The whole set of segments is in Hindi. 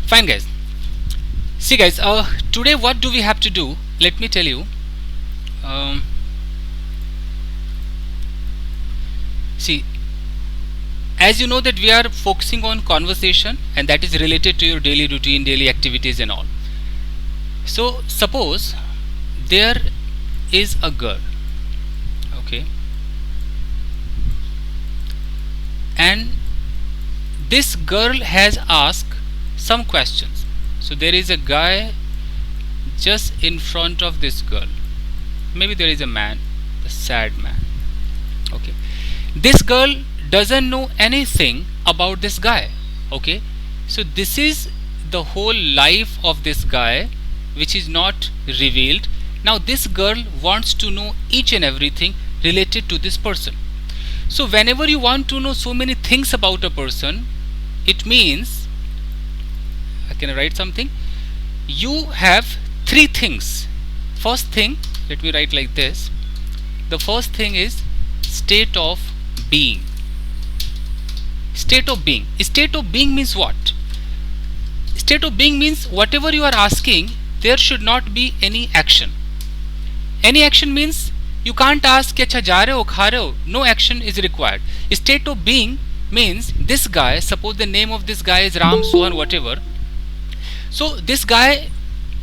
Fine, guys. See, guys. Today, what do we have to do? Let me tell you. Um, see, as you know that we are focusing on conversation, and that is related to your daily routine, daily activities, and all. So, suppose there is a girl, okay, and this girl has asked some questions. So there is a guy just in front of this girl. Maybe there is a man, a sad man. Okay. This girl doesn't know anything about this guy. Okay. So this is the whole life of this guy, which is not revealed. Now this girl wants to know each and everything related to this person. So whenever you want to know so many things about a person, it means, I can write something, you have three things. First thing, let me write like this. The first thing is state of being. State of being. State of being means what? State of being means whatever you are asking, there should not be any action. Any action means you can't ask कि अच्छा जा रहे हो, खा रहे हो. No action is required. State of being means this guy, suppose the name of this guy is Ram, Sohan, whatever. So this guy,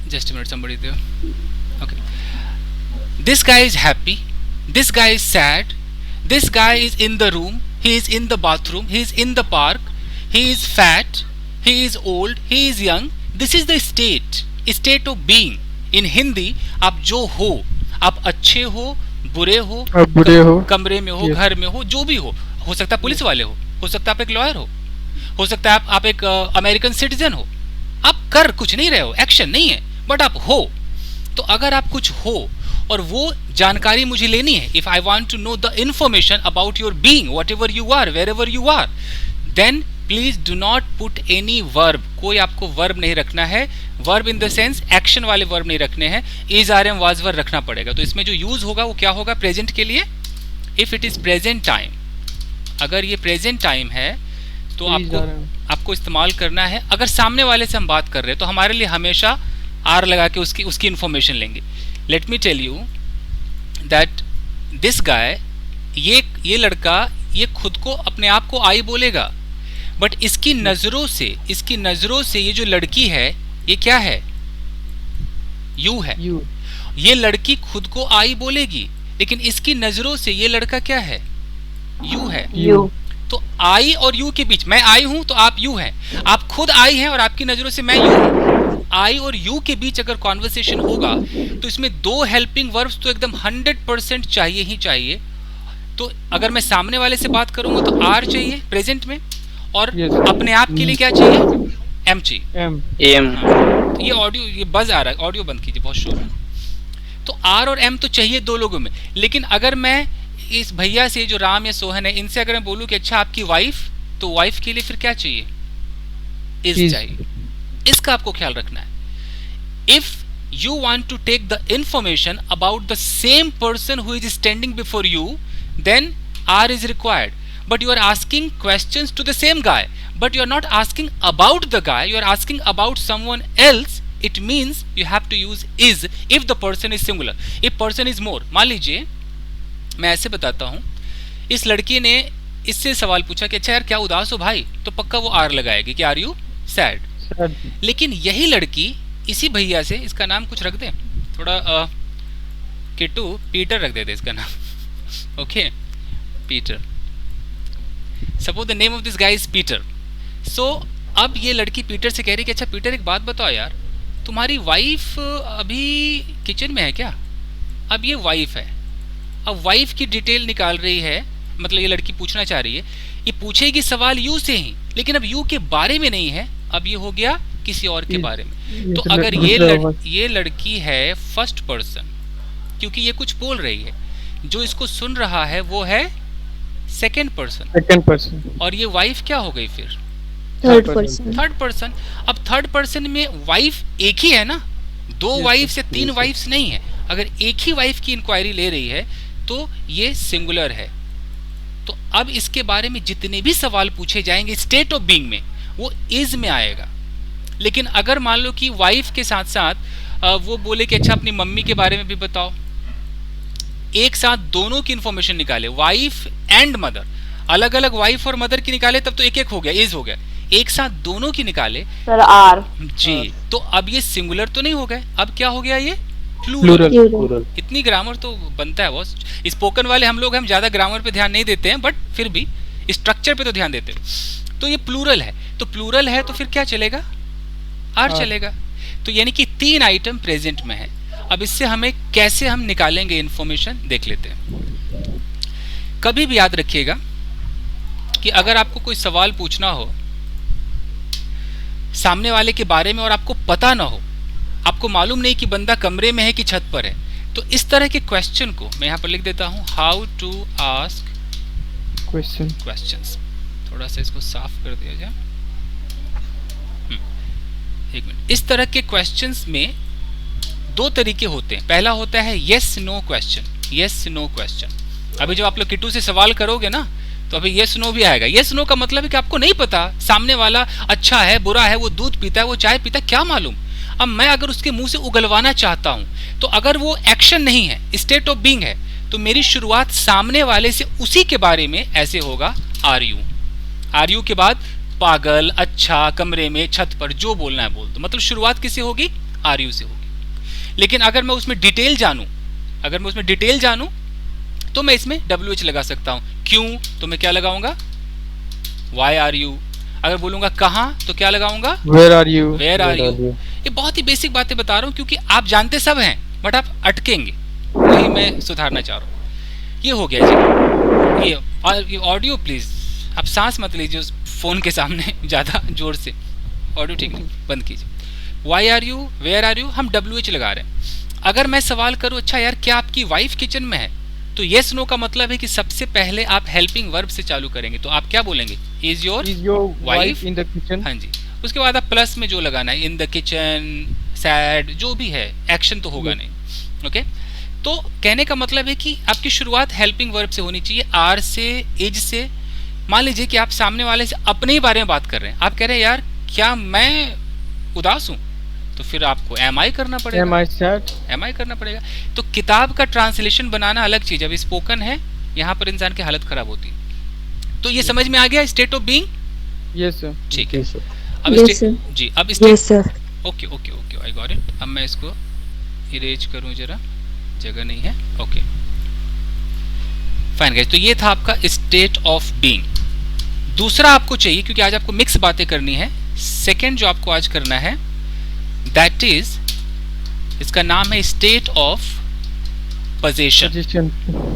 just a minute, somebody there. Okay. This guy is happy. This guy is sad. This guy is in the room. He is in the bathroom. He is in the park. He is fat. He is old. He is young. This is the state. State of being. In Hindi, आप जो हो, आप अच्छे हो, बुरे हो, कमरे में हो, घर में हो, जो भी हो सकता है पुलिस वाले हो सकता है आप एक लॉयर हो सकता है आप एक अमेरिकन सिटीजन हो. आप कर कुछ नहीं रहे हो, एक्शन नहीं है, बट आप हो. तो अगर आप कुछ हो और वो जानकारी मुझे लेनी है, if I want to know the information about your being, whatever you are, wherever you are, then please do not put any verb. कोई आपको वर्ब नहीं रखना है. Verb in the sense action वाले वर्ब नहीं रखने हैं. Is, are, am, was, were रखना पड़ेगा. तो इसमें जो यूज होगा वो क्या होगा? प्रेजेंट के लिए. If it is present time, अगर ये प्रेजेंट टाइम है तो आपको इस्तेमाल करना है. अगर सामने वाले से हम बात कर रहे हैं तो हमारे लिए हमेशा आर लगा के उसकी इंफॉर्मेशन लेंगे. Let me tell you that this guy, ये लड़का, ये खुद को अपने आप को आई बोलेगा, बट इसकी नजरों से ये जो लड़की है ये क्या है? यू है. ये लड़की खुद को आई बोलेगी, लेकिन इसकी नजरों से ये लड़का क्या है? यू है. तो आई और यू के बीच, मैं आई हूं तो आप यू हैं, आप खुद आई हैं और आपकी नजरों से मैं यू हूं. आई और यू के बीच अगर कॉन्वर्सेशन होगा तो इसमें दो हेल्पिंग वर्ब्स तो एकदम 100% चाहिए ही चाहिए. तो अगर मैं सामने वाले से बात करूंगा तो आर चाहिए प्रेजेंट में, और अपने आप के लिए क्या चाहिए? एम चाहिए. एम. तो ये ऑडियो, ये बज आ रहा है, ऑडियो बंद कीजिए, बहुत शोर है. तो आर और एम तो चाहिए दो लोगों में. लेकिन अगर मैं इस भैया से, जो राम या सोहन है, इनसे अगर मैं बोलूं कि अच्छा आपकी वाइफ, तो वाइफ के लिए फिर क्या चाहिए? इज चाहिए. इसका आपको ख्याल रखना है. If you want to take the information about the same person who is standing before you, then R is required. But you are asking questions to the same guy, but you are not asking about the guy, you are asking about someone else. It means you have to use is if the person is singular. If person is more, मान लीजिए मैं ऐसे बताता हूँ, इस लड़की ने इससे सवाल पूछा कि अच्छा यार क्या उदास हो भाई, तो पक्का वो आर लगाएगी कि आर यू सैड. लेकिन यही लड़की इसी भैया से, इसका नाम कुछ रख दें थोड़ा, किट्टू, पीटर रख देते इसका नाम. Okay, Peter. Suppose the name of this guy is Peter. So अब ये लड़की पीटर से कह रही कि अच्छा पीटर एक बात बताओ यार, तुम्हारी वाइफ अभी किचन में है क्या? अब ये वाइफ है, अब वाइफ की डिटेल निकाल रही है, मतलब ये लड़की पूछना चाह रही है. ये पूछेगी सवाल यू से ही, लेकिन अब यू के बारे में नहीं है, अब ये हो गया किसी और के बारे में. तो अगर ये लड़की है फर्स्ट पर्सन, क्योंकि ये कुछ बोल रही है, जो इसको सुन रहा है वो है सेकंड पर्सन, और ये वाइफ क्या हो गई फिर? Third person. अब थर्ड पर्सन में वाइफ एक ही है ना, दो वाइफ या तीन वाइफ्स नहीं है. अगर एक ही वाइफ की इंक्वायरी ले रही है तो ये सिंगुलर है. तो अब इसके बारे में जितने भी सवाल पूछे जाएंगे स्टेट ऑफ बीइंग में, वो इज में आएगा. लेकिन अगर मान लो कि वाइफ के साथ साथ वो बोले कि अच्छा अपनी मम्मी के बारे में भी बताओ, एक साथ दोनों की इंफॉर्मेशन निकाले, वाइफ एंड मदर, अलग अलग वाइफ और मदर की निकाले तब तो एक एक हो गया, एज हो गया, एक साथ दोनों की निकाले सर आर जी, तो अब ये सिंगुलर तो नहीं हो गए, अब क्या हो गया ये प्लूरल। इतनी ग्रामर तो बनता है बॉस, स्पोकन वाले हम लोग, हम ज्यादा ग्रामर पे ध्यान नहीं देते हैं, बट फिर भी स्ट्रक्चर पे तो ध्यान देते हैं। तो ये प्लूरल है, तो प्लूरल है तो फिर क्या चलेगा, आर चलेगा। तो यानी कि 3 आइटम प्रेजेंट में है। अब इससे हमें कैसे हम निकालेंगे इंफॉर्मेशन देख लेते हैं। कभी भी याद रखिएगा कि अगर आपको कोई सवाल पूछना हो सामने वाले के बारे में और आपको पता ना हो, आपको मालूम नहीं कि बंदा कमरे में है कि छत पर है, तो इस तरह के क्वेश्चन को मैं यहाँ पर लिख देता हूँ, हाउ टू आस्क क्वेश्चंस। थोड़ा सा इसको साफ कर दिया जाए, एक मिनट। इस तरह के क्वेश्चंस में 2 तरीके होते हैं। पहला होता है yes no question, yes no question. अभी जब आप लोग किट्टू से सवाल करोगे ना, तो अभी यस नो भी आएगा। यस नो का मतलब है कि आपको नहीं पता सामने वाला अच्छा है बुरा है, वो दूध पीता है वो चाय पीता है, क्या मालूम। अब मैं अगर उसके मुंह से उगलवाना चाहता हूं, तो अगर वो एक्शन नहीं है, स्टेट ऑफ बीइंग है, तो मेरी शुरुआत सामने वाले से उसी के बारे में ऐसे होगा, आर यू। आर यू के बाद पागल, अच्छा, कमरे में, छत पर, जो बोलना है बोल दो। मतलब शुरुआत किससे होगी, आर यू से होगी। लेकिन अगर मैं उसमें डिटेल जानूं, अगर मैं उसमें डिटेल जानूं तो मैं इसमें WH लगा सकता हूं। क्यों, तो मैं क्या लगाऊंगा, वाई आर यू। अगर बोलूंगा कहां, तो क्या लगाऊंगा, where are you, where are you. ये बहुत ही बेसिक बातें बता रहा हूं, क्योंकि आप जानते सब हैं बट आप अटकेंगे, वही मैं सुधारना चाह रहा हूं। ये हो गया जी। ये ऑडियो प्लीज आप सांस मत लीजिए उस फोन के सामने ज्यादा जोर से, ऑडियो ठीक नहीं, बंद कीजिए। Why are you, where are you, हम WH लगा रहे हैं। अगर मैं सवाल करूं, अच्छा यार क्या आपकी वाइफ किचन में है, तो येस नो का मतलब है कि सबसे पहले आप हेल्पिंग वर्ब से चालू करेंगे, तो आप क्या बोलेंगे, is your wife in the kitchen. हाँ जी, उसके बाद आप प्लस में जो लगाना है, इन द किचन, सैड, जो भी है, एक्शन तो होगा नहीं। ओके, तो कहने का मतलब है कि आपकी शुरुआत हेल्पिंग वर्ब से होनी चाहिए, आर से, इज से। मान लीजिए कि आप सामने वाले से अपने ही बारे में बात कर रहे हैं, आप कह रहे हैं यार क्या मैं उदास हूं, तो फिर आपको एम आई करना पड़ेगा, एम आई करना पड़ेगा। तो किताब का ट्रांसलेशन बनाना अलग चीज है, अब स्पोकन है, यहाँ पर इंसान की हालत खराब होती है। तो ये समझ में आ गया state of being, yes sir, ठीक है। अब जी, अब okay okay okay, I got it. अब मैं इसको इरेज करूं जरा, जगह नहीं है, ओके फाइन गाइस। तो ये था आपका स्टेट ऑफ बीइंग। दूसरा आपको चाहिए, क्योंकि आज आपको मिक्स बातें करनी है, सेकेंड जो आपको आज करना है दैट इज, इसका नाम है state of position.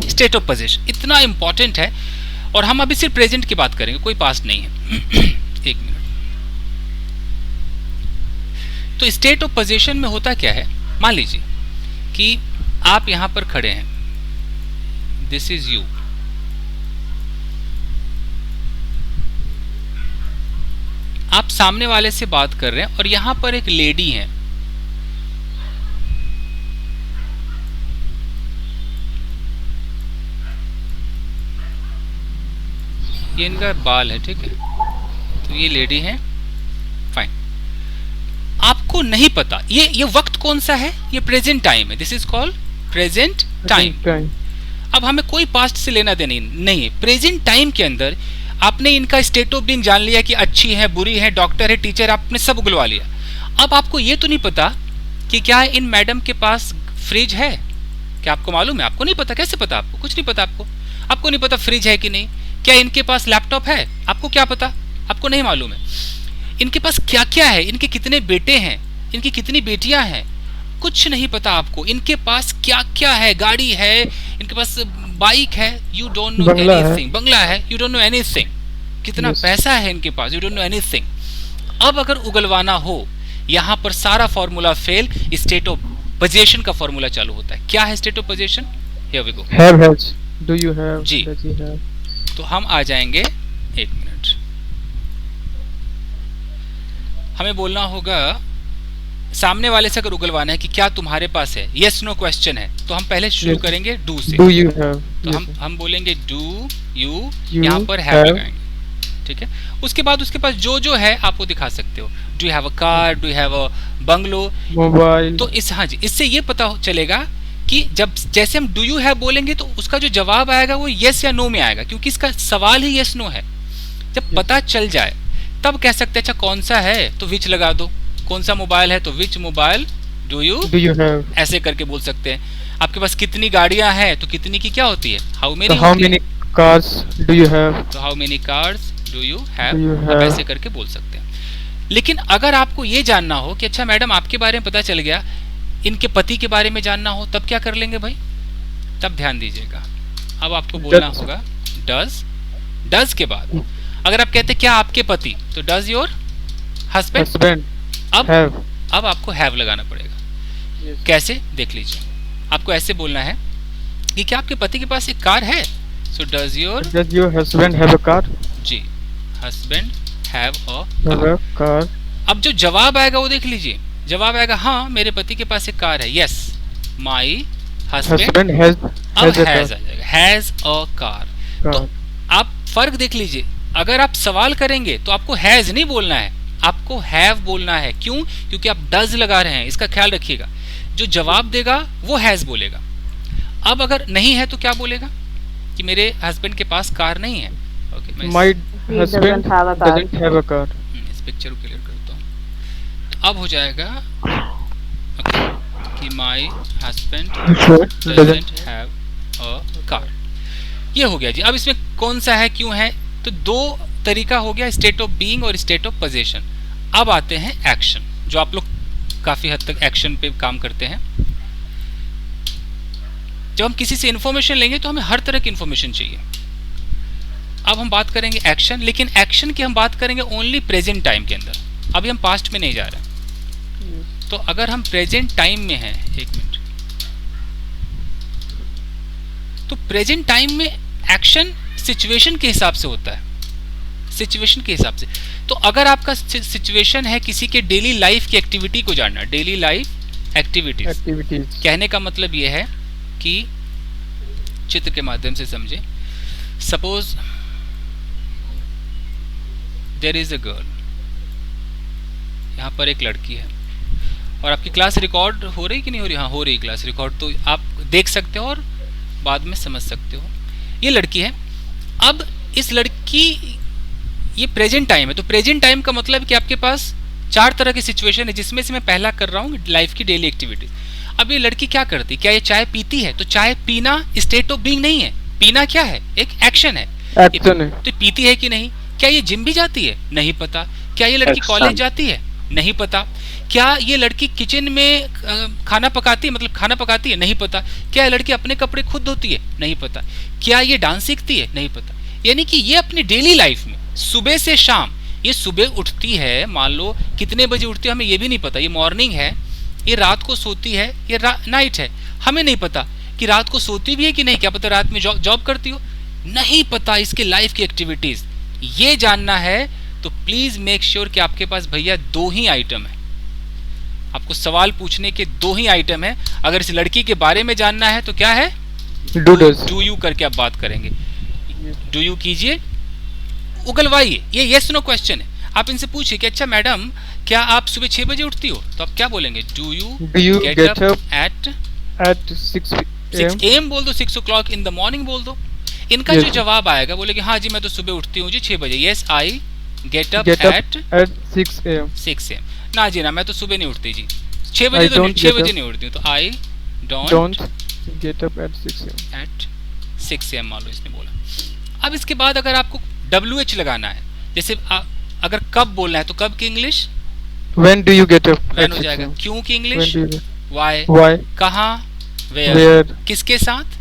State of position इतना इंपॉर्टेंट है, और हम अभी सिर्फ प्रेजेंट की बात करेंगे, कोई पास्ट नहीं है। एक मिनट। तो स्टेट ऑफ पोजीशन में होता क्या है, मान लीजिए कि आप यहां पर खड़े हैं, दिस इज यू, आप सामने वाले से बात कर रहे हैं और यहां पर एक लेडी है, ये इनका बाल है, ठीक है, तो ये लेडी है, फाइन। आपको नहीं पता ये वक्त कौन सा है, ये प्रेजेंट टाइम है, this is called present time. अब हमें कोई पास्ट से लेना देना नहीं है, प्रेजेंट टाइम के अंदर आपने इनका स्टेट ऑफ बीइंग जान लिया कि अच्छी है, बुरी है, डॉक्टर है, टीचर, आपने सब उगलवा लिया। अब आपको ये तो नहीं पता कि क्या इन मैडम के पास फ्रिज है, क्या आपको मालूम है, आपको नहीं पता। कैसे पता, आपको कुछ नहीं पता, आपको नहीं पता फ्रिज है कि नहीं। क्या इनके पास लैपटॉप है, आपको क्या पता, आपको नहीं मालूम है। इनके पास क्या क्या है, इनके कितने बेटे हैं, इनकी कितनी बेटियां हैं, कुछ नहीं पता आपको। इनके पास क्या क्या है, गाड़ी है, इनके पास बाइक है, यू डोंट नो एनीथिंग, बंगला है, यू डोंट नो एनीथिंग, कितना पैसा है इनके पास, यू डोंट नो एनीथिंग। अब अगर उगलवाना हो, यहां पर सारा formula fail, state of position का फॉर्मूला चालू होता है। क्या है state of position, here we go, have, has, do you have, जी। तो हम आ जाएंगे, एक मिनट, हमें बोलना होगा सामने वाले से अगर उगलवाना है कि क्या तुम्हारे पास है, यस नो क्वेश्चन है, तो हम पहले शुरू करेंगे डू से, डू यू हैव, तो हम बोलेंगे डू यू, यहां पर हैव लगाएंगे, ठीक है। उसके बाद उसके पास जो जो है आप वो दिखा सकते हो। Do you have a car, do you have a bungalow, mobile. तो इस, हाँ जी, इससे ये पता चलेगा कि जब जैसे हम डू यू हैव बोलेंगे तो उसका जो जवाब आएगा वो यस या नो में आएगा, क्योंकि इसका सवाल ही यस नो है। जब पता चल जाए तब कह सकते हैं अच्छा कौन सा है तो विच लगा दो, कौन सा मोबाइल है तो विच मोबाइल डू यू हैव, ऐसे करके बोल सकते हैं। आपके पास कितनी गाड़ियां हैं तो कितनी की क्या होती है, how many cars do you have, तो how many cars do you have, Do you आप have? ऐसे करके बोल सकते हैं। लेकिन अगर आपको ये जानना हो कि अच्छा मैडम आपके बारे में पता चल गया, इनके पति के बारे में जानना हो, तब क्या कर लेंगे भाई, तब ध्यान दीजिएगा। अब आपको बोलना Does. होगा डज, डज के बाद अगर आप कहते क्या आपके पति, तो डज योर हस्बैंड, हस्बैंड अब हैव, अब आपको हैव लगाना पड़ेगा। कैसे देख लीजिए, आपको ऐसे बोलना है कि क्या आपके पति के पास एक कार है, so does your husband have a car, जी, husband have have a a car. अब जो जवाब आएगा वो देख लीजिए, जवाब आएगा हाँ मेरे पति के पास एक कार है, यस माई हस्बैंड हैज अब हैज आ जाएगा, हैज अ कार। तो आप फर्क देख लीजिए, अगर आप सवाल करेंगे तो आपको हैज नहीं बोलना है, आपको हैव बोलना है। क्यों? क्योंकि आप डज लगा रहे हैं, इसका ख्याल रखिएगा। जो जवाब देगा वो हैज बोलेगा। अब अगर नहीं है तो क्या बोलेगा कि मेरे हस्बैंड के पास कार नहीं है। Okay, my husband doesn't have a car. इस पिक्चर को क्लियर करता हूँ, तो अब हो जाएगा कि my husband doesn't have a car. ये हो गया जी। अब इसमें कौन सा है, क्यों है, तो दो तरीका हो गया, स्टेट ऑफ बीइंग और स्टेट ऑफ पोजीशन। अब आते हैं एक्शन, जो आप लोग काफी हद तक एक्शन पे काम करते हैं। जब हम किसी से इंफॉर्मेशन लेंगे तो हमें हर तरह की इंफॉर्मेशन चाहिए। अब हम बात करेंगे एक्शन, लेकिन एक्शन की हम बात करेंगे ओनली प्रेजेंट टाइम के अंदर, अभी हम पास्ट में नहीं जा रहे हैं। तो अगर हम प्रेजेंट टाइम में हैं, एक मिनट, तो प्रेजेंट टाइम में एक्शन सिचुएशन के हिसाब से होता है, सिचुएशन के हिसाब से। तो अगर आपका सिचुएशन है किसी के डेली लाइफ की एक्टिविटी को जानना, डेली लाइफ एक्टिविटीज, कहने का मतलब यह है कि चित्र के माध्यम से समझे। Suppose there is a girl, यहाँ पर एक लड़की है और आपकी क्लास रिकॉर्ड हो रही कि नहीं हो रही, हाँ हो रही क्लास रिकॉर्ड, तो आप देख सकते हो और बाद में समझ सकते हो। ये लड़की है, अब इस लड़की, ये प्रेजेंट टाइम है, तो प्रेजेंट टाइम का मतलब कि आपके पास चार तरह की सिचुएशन है, जिसमें से मैं पहला कर रहा हूँ लाइफ की डेली एक्टिविटीज। अब ये लड़की क्या करती, क्या ये चाय पीती है, तो चाय पीना स्टेट ऑफ बीइंग नहीं है, पीना क्या है, एक एक्शन है, तो पीती है कि नहीं। क्या ये जिम भी जाती है, नहीं पता। क्या ये लड़की कॉलेज जाती है, नहीं पता। क्या ये लड़की किचन में खाना पकाती है, मतलब खाना पकाती है, नहीं पता। क्या ये लड़की अपने कपड़े खुद धोती है, नहीं पता। क्या ये डांस सीखती है, नहीं पता। यानी कि ये अपनी डेली लाइफ में सुबह से शाम, ये सुबह उठती है, मान लो कितने बजे उठती है हमें ये भी नहीं पता, ये मॉर्निंग है, ये रात को सोती है, ये नाइट है, हमें नहीं पता कि रात को सोती भी है कि नहीं, क्या पता रात में जॉब करती हो, नहीं पता। इसके लाइफ की एक्टिविटीज ये जानना है तो प्लीज मेक श्योर कि आपके पास भैया दो ही आइटम है, आपको सवाल पूछने के दो ही आइटम है। अगर इस लड़की के बारे में जानना है तो क्या है, डू यू करके आप बात करेंगे, डू यू कीजिए, उगलवाइए, ये यस नो क्वेश्चन है। आप इनसे पूछिए कि अच्छा मैडम क्या आप सुबह 6 बजे उठती हो, तो आप क्या बोलेंगे, do you get up at 6 AM बोल दो, 6 o'clock इन द मॉर्निंग बोल दो। इनका जो जवाब आएगा बोलेगे हाँ जी मैं तो सुबह उठती हूँ जी 6 बजे, yes I get up at 6 AM। ना जी ना, मैं तो सुबह नहीं उठती जी, 6 बजे तो 6 बजे नहीं उठती हूँ, तो I don't get up at 6 AM मान लो इसने बोला। अब इसके बाद अगर आपको WH लगाना है, जैसे अगर कब बोलना है तो कब की English when do you get up, when हो जाएगा। क्यों की इंग्लिश व्हाई, कहाँ, वेयर, किसके साथ,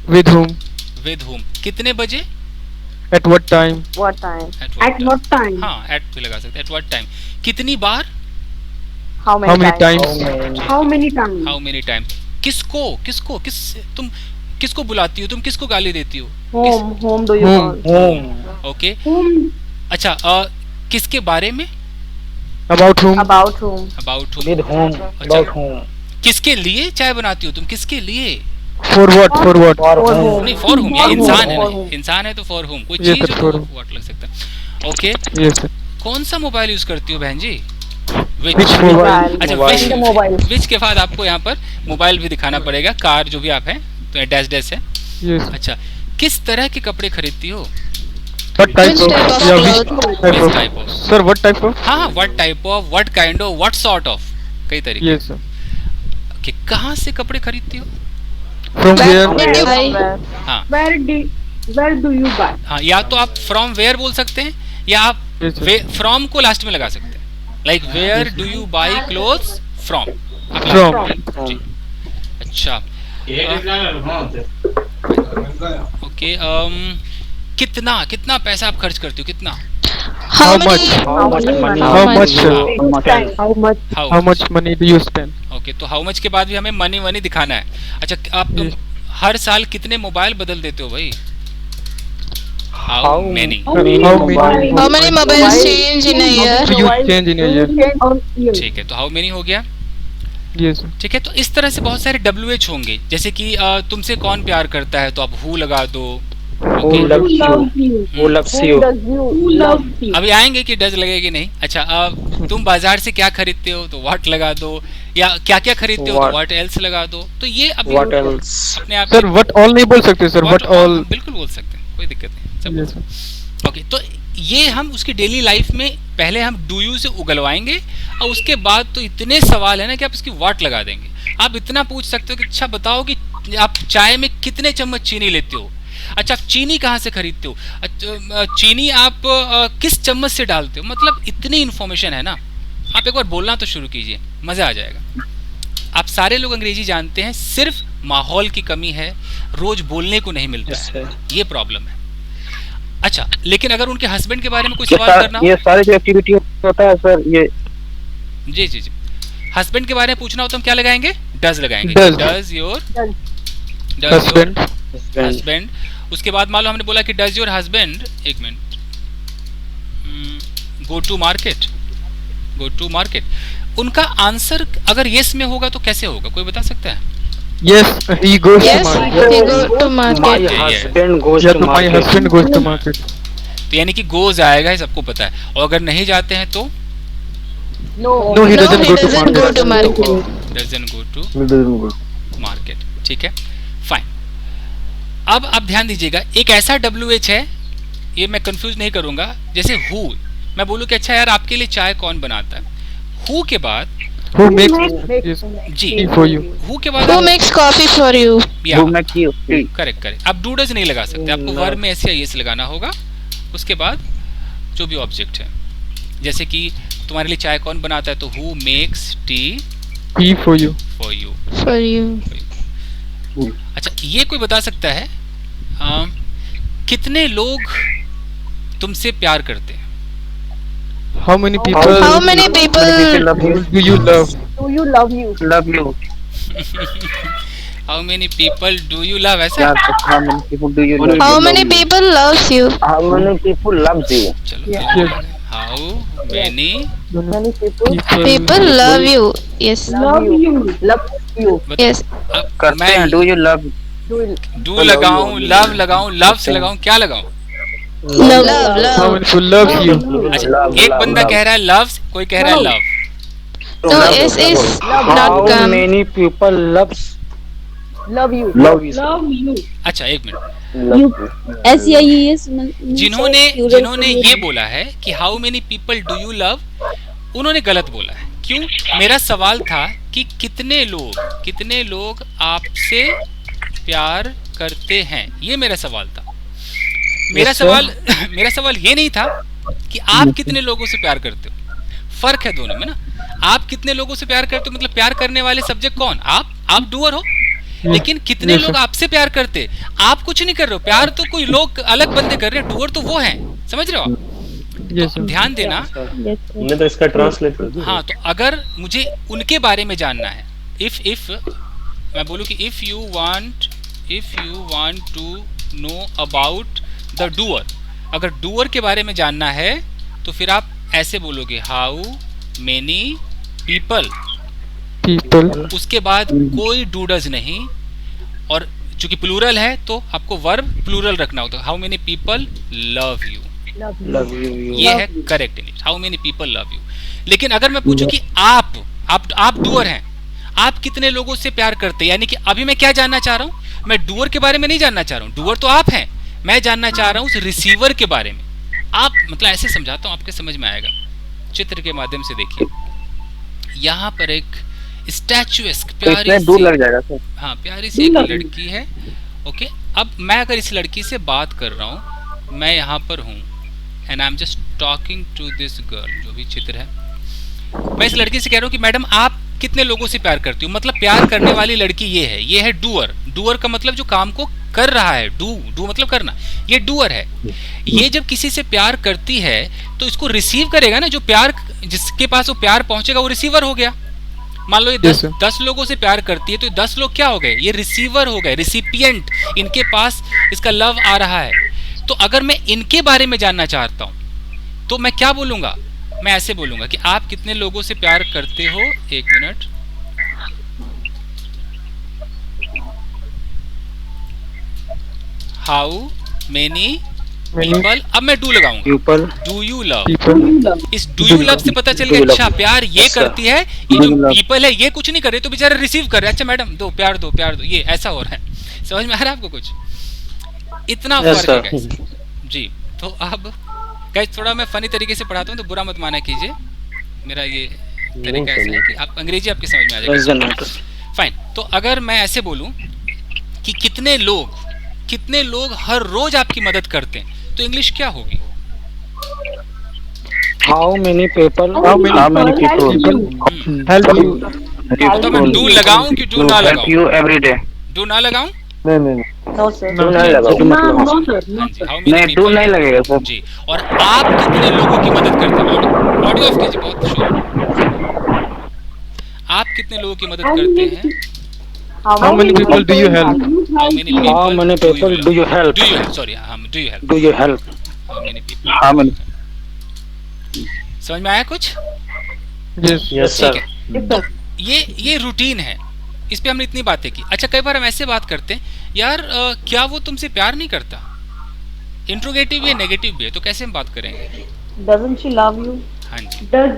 विद whom, कितने बजे, at what time, at what time, हाँ एट भी लगा सकते हैं, एट व्हाट टाइम, कितनी बार, how many times, किसको तुम किसको बुलाती हो, तुम किसको गाली देती हो, whom do you call, okay. अच्छा किसके बारे में, about whom, with whom, about whom, किसके लिए चाय बनाती हो तुम, किसके लिए, for what नहीं फॉर whom, ये इंसान है, इंसान है तो फॉर whom, कोई चीज हो तो व्हाट लग सकता है। Okay Yes, sir. कौन सा मोबाइल यूज करती हो बहन जी? Which mobile? अच्छा मोबाइल विच के बाद आपको यहाँ पर मोबाइल भी दिखाना पड़ेगा, कार जो भी आप हैं तो डैश डैश है। Yes. अच्छा किस तरह के कपड़े खरीदती हो? What type Which of? type of Yeah, cloth? which type Which of? type of? Sir, what type of? हाँ what type of, what kind of, what sort of, कई तरीके Yes, sir. कि कहाँ से कपड़े खरीदती हो? From Where where? did you buy? हाँ where do you buy? हाँ, या तो आप फ्रॉम वेयर बोल सकते हैं या आप Yes, sir. फ्रॉम को लास्ट में लगा सकते हैं, like where do you buy clothes from. From. अच्छा ओके कितना कितना पैसा आप खर्च करते हो, कितना? How How much? many? How much? How much? How much money do you spend? Okay तो हाउ मच के बाद भी हमें मनी वनी दिखाना है। अच्छा आप हर साल कितने मोबाइल बदल देते हो भाई? How many? How many? How many mobiles change in a year? Do you change in a year? ठीक है तो हाउ मेनी हो गया। Yes, sir. ठीक है तो इस तरह से बहुत सारे WH होंगे, जैसे कि तुमसे कौन प्यार करता है तो आप हु लगा दो। Who loves you? Who loves you? Who loves you? अभी आएंगे कि डज लगेगी नहीं। अच्छा तुम बाजार से क्या खरीदते हो तो व्हाट लगा दो, या क्या क्या खरीदते हो तो व्हाट एल्स लगा दो। तो ये अभी What else? अपने आप Sir, what all नहीं बोल सकते sir. What all? बिल्कुल बोल सकते हैं, कोई दिक्कत नहीं सब। Yes, sir. ओके तो ये हम उसकी डेली लाइफ में पहले हम डू यू से उगलवाएंगे और उसके बाद तो इतने सवाल है ना कि आप इसकी व्हाट लगा देंगे। आप इतना पूछ सकते हो कि अच्छा बताओ कि आप चाय में कितने चम्मच चीनी लेते हो। अच्छा आप चीनी कहाँ से खरीदते हो, चीनी आप किस चम्मच से डालते हो। मतलब इतनी इन्फॉर्मेशन है ना, आप एक बार बोलना तो शुरू कीजिए, मज़ा आ जाएगा। आप सारे लोग अंग्रेजी जानते हैं, सिर्फ माहौल की कमी है, रोज बोलने को नहीं मिलता है, ये प्रॉब्लम है। अच्छा लेकिन अगर उनके हस्बैंड के बारे में कोई सवाल करना हो, ये सारी जो एक्टिविटी होता है सर, ये जी जी जी हस्बैंड के बारे में पूछना हो तो हम क्या लगाएंगे? डज लगाएंगे। Does. Does your Husband. Husband. उसके बाद मान लो हमने बोला कि डज योर हस्बैंड, एक minute, go to market, go to market. उनका आंसर अगर यस में होगा तो कैसे होगा, कोई बता सकता है? Yes, he goes Yes, to he market. go to my market. husband goes Yeah, to तो my market. husband goes to market. तो यानी कि गोज आएगा, ये सबको पता है। और अगर नहीं जाते हैं तो No. No, he No, doesn't he go to doesn't go market. to market. Doesn't go to market. ठीक है फाइन। अब आप ध्यान दीजिएगा, एक ऐसा WH है, ये मैं कंफ्यूज नहीं करूंगा। जैसे हु, मैं बोलूं कि अच्छा यार आपके लिए चाय कौन बनाता है, हु के बाद Who makes yes, जी tea for you? हु के बाद Who makes coffee for you? Who makes you tea? Correct correct. आप डूडज नहीं लगा सकते, आपको वर्ब में ऐसे या यस लगाना होगा। उसके बाद जो भी ऑब्जेक्ट है, जैसे कि तुम्हारे लिए चाय कौन बनाता है तो who makes T Tea for you. For you. For you. अच्छा ये कोई बता सकता है कितने लोग तुमसे प्यार करते हैं? How many people? How many people? love you? Do you love? Do you love you? Love you. How many people do you love, ऐसा? Yeah, so how many people do you love? How many people loves you? How many people loves you? चलो Yes. How many Many people People love you. Yes. love you. Love you. Yes. करते हैं, do you love? डू लगाऊं, लव लगाऊं, लव से लगाऊं, क्या लगाऊं? Love. How Love. many people love you? अच्छा Love, एक love, बंदा love. कह रहा है लव्स, कोई कह रहा है love. No, S is not How come. many people loves? Love you. Love you. Love you. अच्छा एक मिनट, Love you. जिन्होंने ये बोला है कि how many people do you love, उन्होंने गलत बोला है। क्यों? मेरा सवाल था कि कितने लोग आपसे प्यार करते हैं, ये मेरा सवाल था। मेरा सवाल ये नहीं था कि आप कितने लोगों से प्यार करते हो। फर्क है दोनों में ना। आप कितने लोगों से प्यार करते हो मतलब प्यार करने वाले सब्जेक्ट कौन, आप डूअर हो। लेकिन कितने लोग आपसे प्यार करते, आप कुछ नहीं कर रहे हो, प्यार तो कोई लोग अलग बंदे कर रहे हैं, डूअर तो वो हैं, समझ रहे हो आप? Yes, तो sir. ध्यान देना। हमने तो इसका ट्रांसलेट कर दिया। हाँ तो अगर मुझे उनके बारे में जानना है, इफ मैं बोलूँ कि if you want to know about the doer, अगर डूअर के बारे में जानना है तो फिर आप ऐसे बोलोगे हाउ मेनी पीपल, People. उसके बाद कोई डूडज नहीं, और चूंकि प्लूरल है तो आपको वर्ब प्लूरल रखना होता है। How many people love you, Love you. ये है correct English, how many people love you. लेकिन अगर मैं पूछूं कि आप डूअर हैं, आप कितने लोगों से प्यार करते हैं, यानी कि अभी मैं क्या जानना चाह रहा हूं, मैं डूअर के बारे में नहीं जानना चाह रहा हूं, डूअर तो आप हैं, मैं जानना चाह रहा हूं उस रिसीवर के बारे में। आप मतलब ऐसे समझाता हूं, आपके समझ में आएगा, चित्र के माध्यम से देखिए। यहाँ पर एक स्टैचुएस्क प्यारी इसमें दूर सी, लग जाएगा सर। हाँ प्यारी सी एक लड़की है। ओके, अब मैं अगर इस लड़की से बात कर रहा हूँ, मैं यहाँ पर हूँ and I am just talking to this girl, जो भी चित्र है, मैं इस लड़की से कह रहा हूँ कि मैडम आप कितने लोगों से प्यार करती हो। मतलब प्यार करने वाली लड़की ये है डूअर। डूअर का मतलब जो काम को कर रहा है, डू मतलब करना, ये डूअर है। ये जब किसी से प्यार करती है तो इसको रिसीव करेगा ना, जो प्यार, जिसके पास वो प्यार पहुंचेगा वो रिसीवर हो गया। मान लो ये 10 लोगों से प्यार करती है तो 10 लोग क्या हो गए, ये रिसीवर हो गए, रिसिपिएंट, इनके पास इसका लव आ रहा है। तो अगर मैं इनके बारे में जानना चाहता हूं तो मैं क्या बोलूंगा, मैं ऐसे बोलूंगा कि आप कितने लोगों से प्यार करते हो। एक मिनट, हाउ मेनी पीपल, अब मैं डू लगाऊंगा, डू यू लव। इस डू यू लव से पता चल गया अच्छा प्यार ये करती है, ये जो पीपल है ये कुछ नहीं कर रहे तो बेचारे रिसीव कर रहे, अच्छा मैडम दो प्यार दो, ये ऐसा हो रहा है। समझ में आ रहा है आपको कुछ, इतना फर्क है गाइस जी। तो अब गाइस थोड़ा मैं फनी तरीके से पढ़ाता हूँ तो बुरा मत माना कीजिए, मेरा ये तरीका ऐसा है कि आप अंग्रेजी आपके समझ में आ जाएगा। फाइन, तो अगर मैं ऐसे बोलूं कि कितने लोग हर रोज आपकी मदद करते हैं तो इंग्लिश क्या होगी? How many people help you? तो मैं डू लगाऊं कि डू ना help लगाऊं? you every day? डू ना लगाऊं? No sir. डू नहीं लगाओ। हाँ जी, how many नहीं डू people- नहीं लगेगा सर। जी। और आप कितने लोगों की मदद करते हैं? ऑडियो ऑफ कीजिए, बहुत शोर। आप कितने लोगों की मदद करते हैं? How many people do you help? How many How many people do you help? Do you help? Sorry, do you help? Do you help? How many people? How many? समझ में आया कुछ? Yes. Yes, ठीक sir. है। तो ये रूटीन है, इस पे हमने इतनी बातें की। अच्छा, कई बार हम ऐसे बात करते हैं, यार क्या वो तुमसे प्यार नहीं करता? इंट्रोगेटिव भी है, नेगेटिव भी है, तो कैसे हम बात करेंगे? Doesn't she love you? हाँ जी Does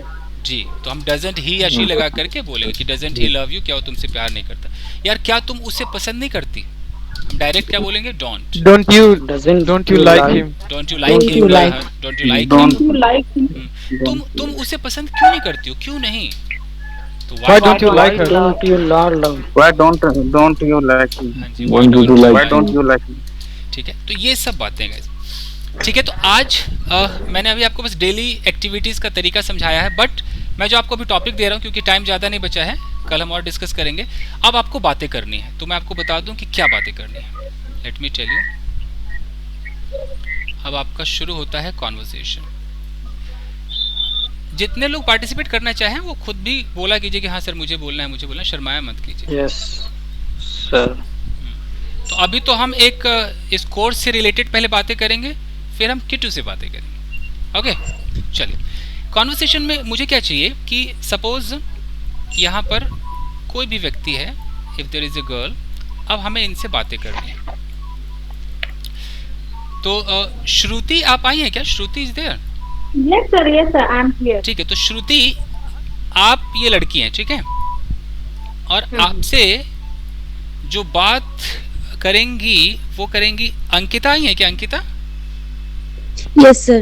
जी, तो हम डजंट ही या शी लगा करके बोलेंगे कि डजंट ही लव यू, क्या वो तुमसे प्यार नहीं करता? यार क्या तुम उसे पसंद नहीं करती? हम डायरेक्ट क्या बोलेंगे? Don't. Don't you like him? Don't you like him, don't you like Don't. Him. you like him? तुम उसे पसंद क्यों नहीं करती हो, क्यों नहीं? तो Why don't you like her? Don't you love? Why don't you like him? हाँ जी, Why don't you like him? ठीक है, तो ये सब बातें guys। ठीक है, तो आज मैंने अभी आपको बस डेली एक्टिविटीज़ का तरीका समझाया है, बट मैं जो आपको अभी टॉपिक दे रहा हूँ क्योंकि टाइम ज़्यादा नहीं बचा है, कल हम और डिस्कस करेंगे। अब आपको बातें करनी है, तो मैं आपको बता दूं कि क्या बातें करनी है। Let me tell you. अब आपका शुरू होता है कॉन्वर्सेशन। जितने लोग पार्टिसिपेट करना चाहें वो खुद भी बोला कीजिए कि हाँ सर मुझे बोलना है, मुझे बोलना है, शर्माया मत कीजिए। Yes, sir. तो अभी तो हम एक इस कोर्स से रिलेटेड पहले बातें करेंगे, फिर हम किटू से बातें करेंगे। ओके, चलिए। कॉन्वर्सेशन में मुझे क्या चाहिए कि सपोज यहाँ पर कोई भी व्यक्ति है, if there is a girl, अब हमें इनसे बातें करनी है। तो श्रुति आप आई हैं क्या? Shruti is there? Yes sir, I am here. ठीक है, तो श्रुति आप ये लड़की हैं, ठीक है, और आपसे जो बात करेंगी वो करेंगी अंकिता। आई है क्या अंकिता? Yes sir.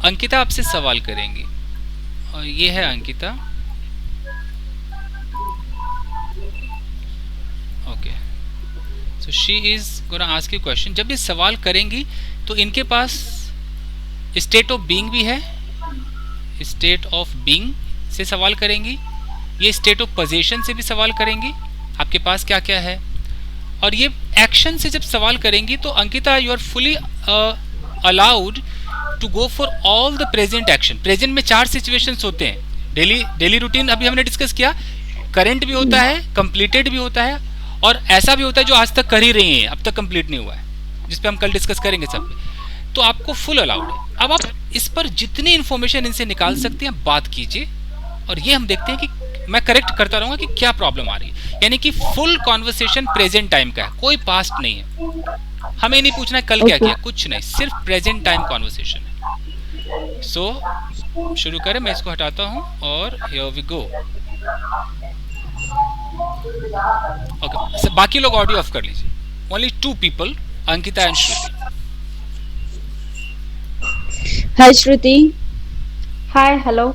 अंकिता आपसे सवाल करेंगी, और ये है Ankita. Okay, so she is gonna ask you question. जब ये सवाल करेंगी तो इनके पास स्टेट ऑफ बीइंग भी है, स्टेट ऑफ बीइंग से सवाल करेंगी, ये स्टेट ऑफ पोजीशन से भी सवाल करेंगी, आपके पास क्या क्या है, और ये एक्शन से जब सवाल करेंगी तो Ankita you are fully allowed to go for all the present action. Present में 4 सिचुएशंस होते हैं, डेली रूटीन अभी हमने डिस्कस किया, करंट भी होता है, कंप्लीटेड भी होता है, और ऐसा भी होता है जो आज तक कर ही रही हैं, अब तक कंप्लीट नहीं हुआ है, जिस पे हम कल डिस्कस करेंगे सब पे। तो आपको फुल अलाउड है। अब आप इस पर जितनी इंफॉर्मेशन इनसे निकाल सकते हैं बात कीजिए, और ये हम देखते हैं कि मैं करेक्ट करता रहूंगा कि क्या प्रॉब्लम आ रही है। यानी कि फुल कॉन्वर्सेशन प्रेजेंट टाइम का है, कोई पास्ट नहीं है। हमें नहीं पूछना कल क्या Okay. किया, कुछ नहीं, सिर्फ प्रेजेंट टाइम कॉन्वर्सेशन है। सो शुरू करें, मैं इसको हटाता हूं और हियर वी गो। ओके, बाकी लोग ऑडियो ऑफ कर लीजिए। Only 2 people, Ankita and Shruti. Hi, Shruti. Hi, hello.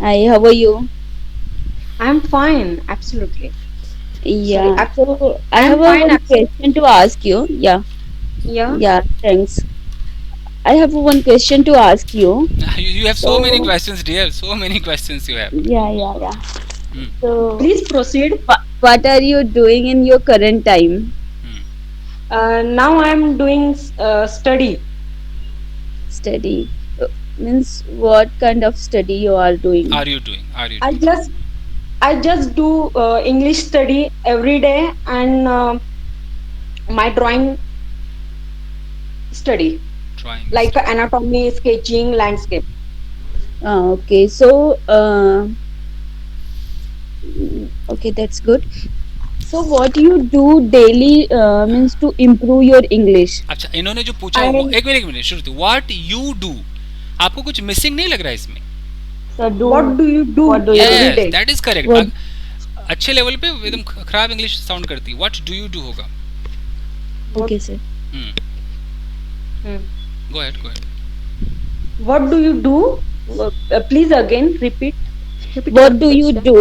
Hi, how are you? I'm fine, absolutely. Yeah. Sorry, So I I'm have fine, one absolutely. question to ask you. Yeah. Yeah. Yeah. Thanks. I have one question to ask you. You have so So many questions, dear. So many questions you have. yeah. Hmm. So Please proceed. what are you doing in your current time? Hmm. Now I'm doing study. Study. Means what kind of study you are doing? Are you doing? I just do English study every day and my drawing study Trying. like anatomy, sketching, landscape. Okay. So okay, that's good. So what you do daily means to improve your English? अच्छा, इन्होंने जो पूछा I- एक minute Shruti, what you do, आपको कुछ मिसिंग नहीं लग रहा है इसमें? What do you do every day? That is What- correct. अच्छे लेवल पे एकदम खराब इंग्लिश साउंड करती। व्हाट डू यू डू होगा। Okay, sir. Go ahead, go ahead. What do you do? Please again repeat. What your do you question. do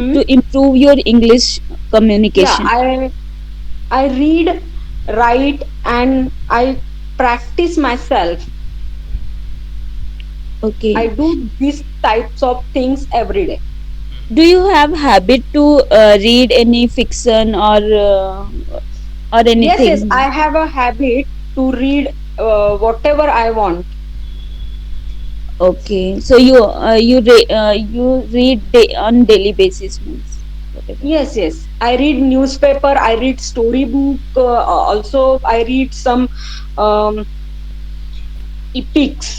to improve your English communication? Yeah, I read, write, and I practice myself. Okay. I do these types of things every day. Do you have habit to read any fiction or anything? Yes, I have a habit to read whatever I want. Okay. So you read on daily basis means whatever. Yes. I read newspaper. I read storybook. Also, I read some epics.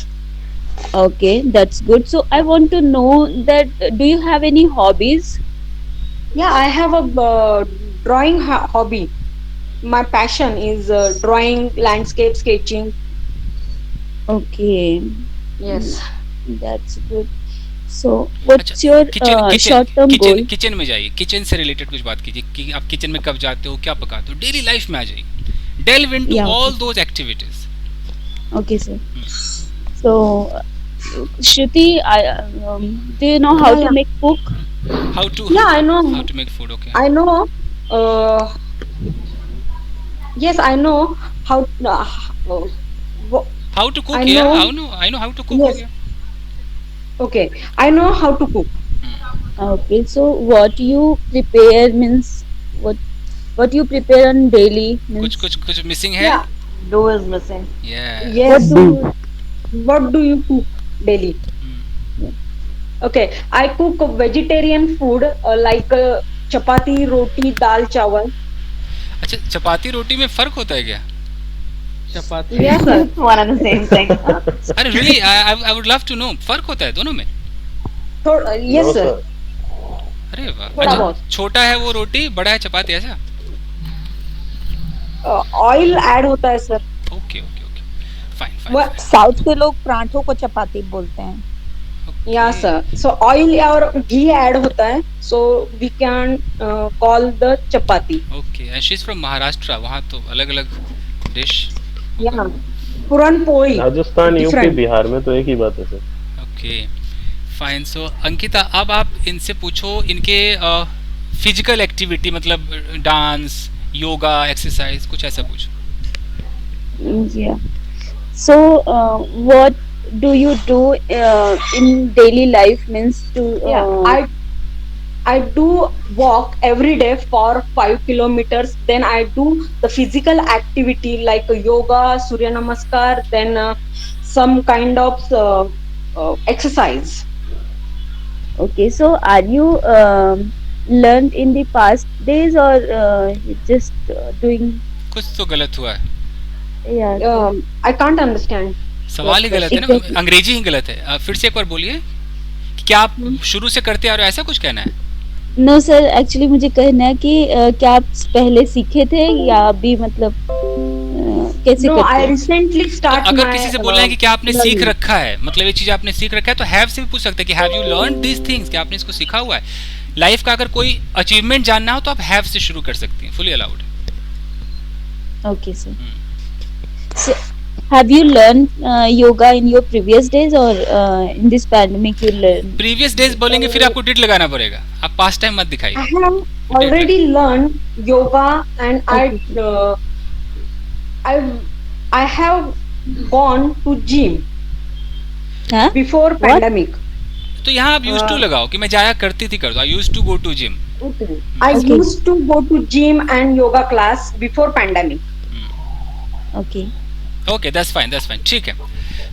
Okay, that's good. So I want to know that do you have any hobbies? Yeah, I have a drawing hobby. My passion is drawing, landscape, sketching. Okay, Yes. that's good. So what's अच्छा, your short term goal? Kitchen में जाइए, किचन से रिलेटेड कुछ बात कीजिए कि आप किचन में कब जाते हो, क्या पकाते हो, डेली लाइफ में आ जाइए। Delve into Yeah. All those activities. Okay, sir. So Shruti, do you know how Yeah. to make cook? How to Yeah, I know. How to make food. Okay, I know. Yes, I know how. Wha- how to cook. I या know. I know how to cook. Yes. Okay, I know how to cook. Okay, so what you prepare means what you prepare on daily means कुछ मिसिंग है। Yeah. Dough is missing. Yeah. Yes. do What do you cook daily? Okay, I cook vegetarian food like chapati, roti, dal, chawal. अच्छा, चपाती रोटी में फर्क होता है क्या? Chapati Yes, sir. It's one and the same thing. अरे really, I would love to know, फर्क होता है दोनों में? Yes, No, sir. अरे वाह। थोड़ा अच्छा, बहुत। छोटा है वो रोटी, बड़ा है चपाती, ऐसा? Oil add होता है sir. Okay, fine What- south के लोग पराठों को चपाती बोलते हैं. Yeah, sir. So oil और ghee add होता है. So we can call the chapati. Okay, and she is from Maharashtra, वहाँ तो अलग-अलग डिश। Yeah. Puran poi. Rajasthan, UP, Different. Bihar में तो एक ही बात है sir. Okay, fine. So Ankita, अब आप इनसे पूछो इनके फिजिकल एक्टिविटी, मतलब डांस, योगा, एक्सरसाइज, कुछ ऐसा पूछो। yeah. So what do you do in daily life means to Yeah, I do walk every day for 5 kilometers. Then I do the physical activity like yoga, Surya Namaskar, then some kind of exercise. okay, so are you learned in the past days or you just doing कुछ तो गलत हुआ है, yeah I can't understand. सवाल ही गलत है ना, Exactly. अंग्रेजी ही गलत है। फिर से एक बार बोलिए कि क्या आप शुरू से करते आ रहे हो, ऐसा कुछ कहना है? नो सर, एक्चुअली मुझे कहना है कि क्या आप पहले सीखे थे या अभी मतलब कैसे No, करते I हैं? recently start अगर my किसी से बोलना है कि क्या आपने सीख learning. रखा है, मतलब ये चीज आपने सीख रखा है, तो हैव से भी पूछ सकते हैं कि have you learn these things, क्या आपने इसको सीखा हुआ है। लाइफ का अगर कोई अचीवमेंट जानना हो तो आप हैव से शुरू कर सकती हैं, fully allowed. Okay, sir. So, have you learned yoga in your previous days or in this pandemic you learned? Previous days बोलेंगे फिर आपको डिड लगाना पड़ेगा, आप पास्ट टाइम मत I दिखाइए। have already learned yoga and I have gone to gym Huh? before What? pandemic. तो यहाँ आप यूज टू लगाओ कि मैं जाया करती थी, कर दो, I use to go to gym. I Okay. used to go to gym and yoga class before pandemic. Okay. Okay, that's fine, ठीक है,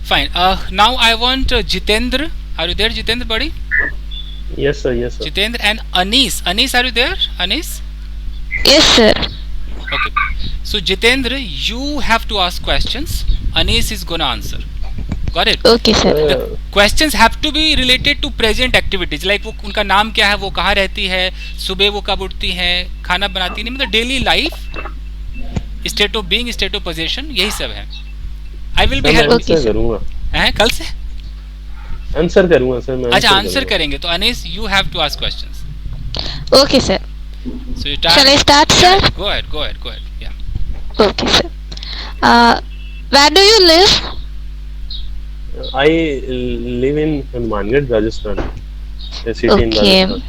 fine. Now I want Jitendra, are you there Jitendra buddy? Yes sir, yes sir. Jitendra and Anis, are you there? Anis? Yes, sir. Okay. So Jitendra, you have to ask questions. Anis is gonna answer. Got it? Okay, sir. The questions have to be related to present activities. Like वो उनका नाम क्या है, वो कहाँ रहती है, सुबह वो कब उठती है, खाना बनाती नहीं, मतलब daily life, state of being, state of position, यही सब है। आई विल बी मैं हेल्पिंग। आंसर करूंगा, हैं कल से? आंसर करूंगा सर मैं। अच्छा, आंसर करेंगे तो Anees you have to ask questions. Okay, sir. So you Shall I start, sir? Go ahead. Yeah. Okay, sir. Where do you live? I live in Hanumangarh, Rajasthan, a city in Okay. Rajasthan.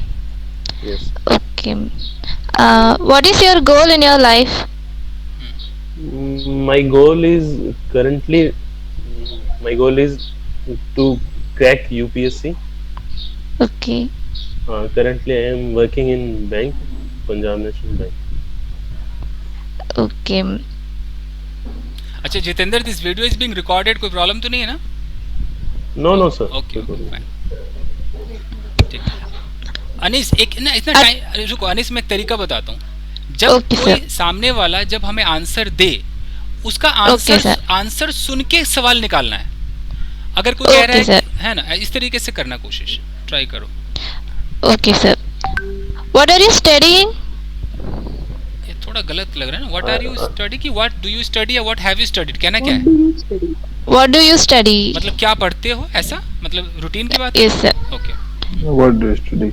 Yes. Okay. What is your goal in your life? My goal is currently, my goal is to crack UPSC. Okay. Currently I am working in bank, Punjab National Bank. Okay. अच्छा Jitendra, this video is being recorded, कोई प्रॉब्लम तो नहीं है ना? No sir. ओके, फाइन, ठीक। अनीस एक ना इतना टाइम रुको, अनीस मैं एक तरीका बताता हूँ। जब Okay, कोई sir. सामने वाला जब हमें आंसर दे, उसका Okay, sir. आंसर सुन के सवाल निकालना है। अगर कोई कह रहा Okay, है sir. है ना, इस तरीके से करना कोशिश ट्राई करो। Okay, sir. What are you studying? ये थोड़ा गलत लग रहा है ना, व्हाट आर यू स्टडी की व्हाट डू यू स्टडी या व्हाट हैव यू स्टडीड, कहना क्या है? What do you study? मतलब क्या पढ़ते हो, ऐसा मतलब रूटीन की बात? Yes, sir. Okay. What do you study?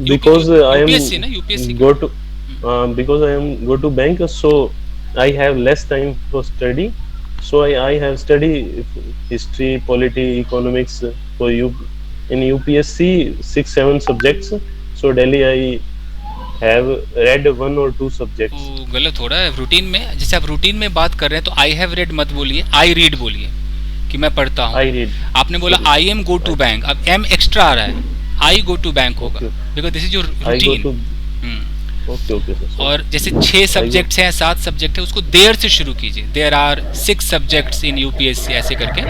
Because I am UPSC ना, UPSC go to because I am go to bank, so I have less time for study. So I have study history, polity, economics for you in UPSC 6-7 subjects. So daily I have read 1 or 2 subjects. तो गलत हो रहा है रूटीन में। जैसे आप रूटीन में बात कर रहे हैं तो आई हैव रेड मत बोलिए, आई रीड बोलिए कि मैं पढ़ता हूँ। I read. आपने बोला I am go to bank, अब एम एक्स्ट्रा आ रहा है, आई गो टू बैंक होगा, because this is your I go to. Routine. Okay sir. और जैसे 6 सब्जेक्ट्स हैं, 7 सब्जेक्ट है, उसको देर से शुरू कीजिए। There are 6 subjects in UPSC, ऐसे करके।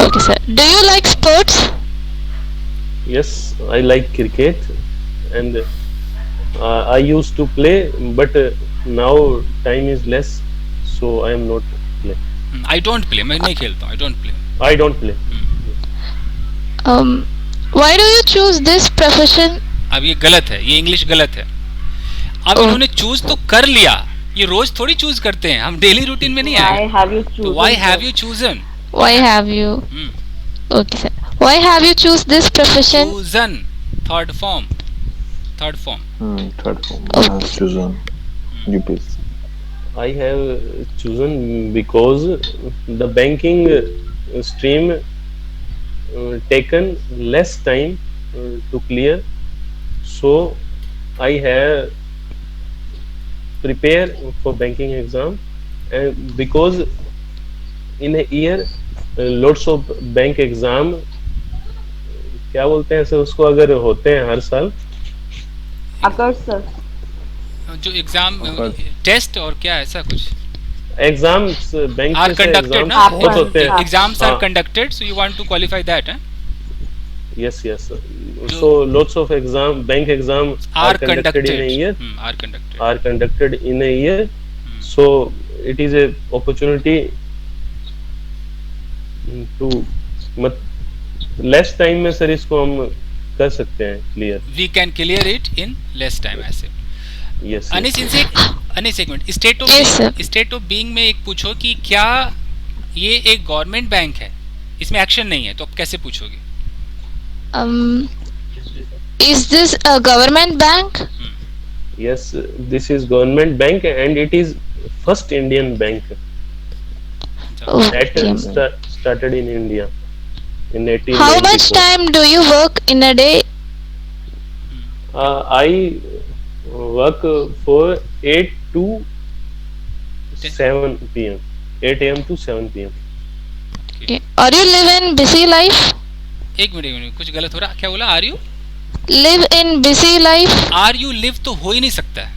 Okay, sir. Do you like sports? Yes, I like cricket, and I used to play, but now time is less, so I am not play. I don't play, मैं नहीं खेलता हूँ, I don't play. I don't play. Why do you choose this profession? अब ये गलत है, ये इंग्लिश गलत है। अब Oh. इन्होंने चूज तो कर लिया, ये रोज थोड़ी चूज करते हैं, हम डेली रूटीन में नहीं Why आए। have you chosen? Why have you chosen? Why have you? Okay, sir. Why have you choose this profession? Chosen, third form. Third form. Okay. I have chosen UPSC. I have chosen because the banking stream taken less time to clear, so I have prepare for banking exam, and because in a year lots of bank exam, क्या बोलते हैं सर उसको, अगर होते हैं हर साल Occurs, sir. जो एग्जाम टेस्ट और क्या ऐसा कुछ एग्जाम्स बैंक आर से कंडक्टेड एग्जाम ना, बहुत होते हैं। एग्जाम्स आर हाँ। Conducted, so you want to qualify that. Yes. So lots of bank exams are conducted in a year. Are conducted. Are conducted in a year. So it is a opportunity to less time में सर इसको हम कर सकते हैं clear. We can clear it in less time ऐसे. यस. अनिस इनसे अनिस एक मिनट, स्टेट ऑफ बीइंग में एक पूछो कि क्या ये एक गवर्नमेंट बैंक है, इसमें एक्शन नहीं है, तो आप कैसे पूछोगे? Is this a government bank? Yes, this is government bank and it is first Indian bank that Okay. started in India in 1894. How much time do you work in a day? I work for 8 to 7 p.m. 8 a.m. to 7 p.m. Okay. Are you live in busy life? एक मिनट कुछ गलत हो रहा, क्या बोला? Are you Live in busy life? Are you live तो हो ही नहीं सकता है,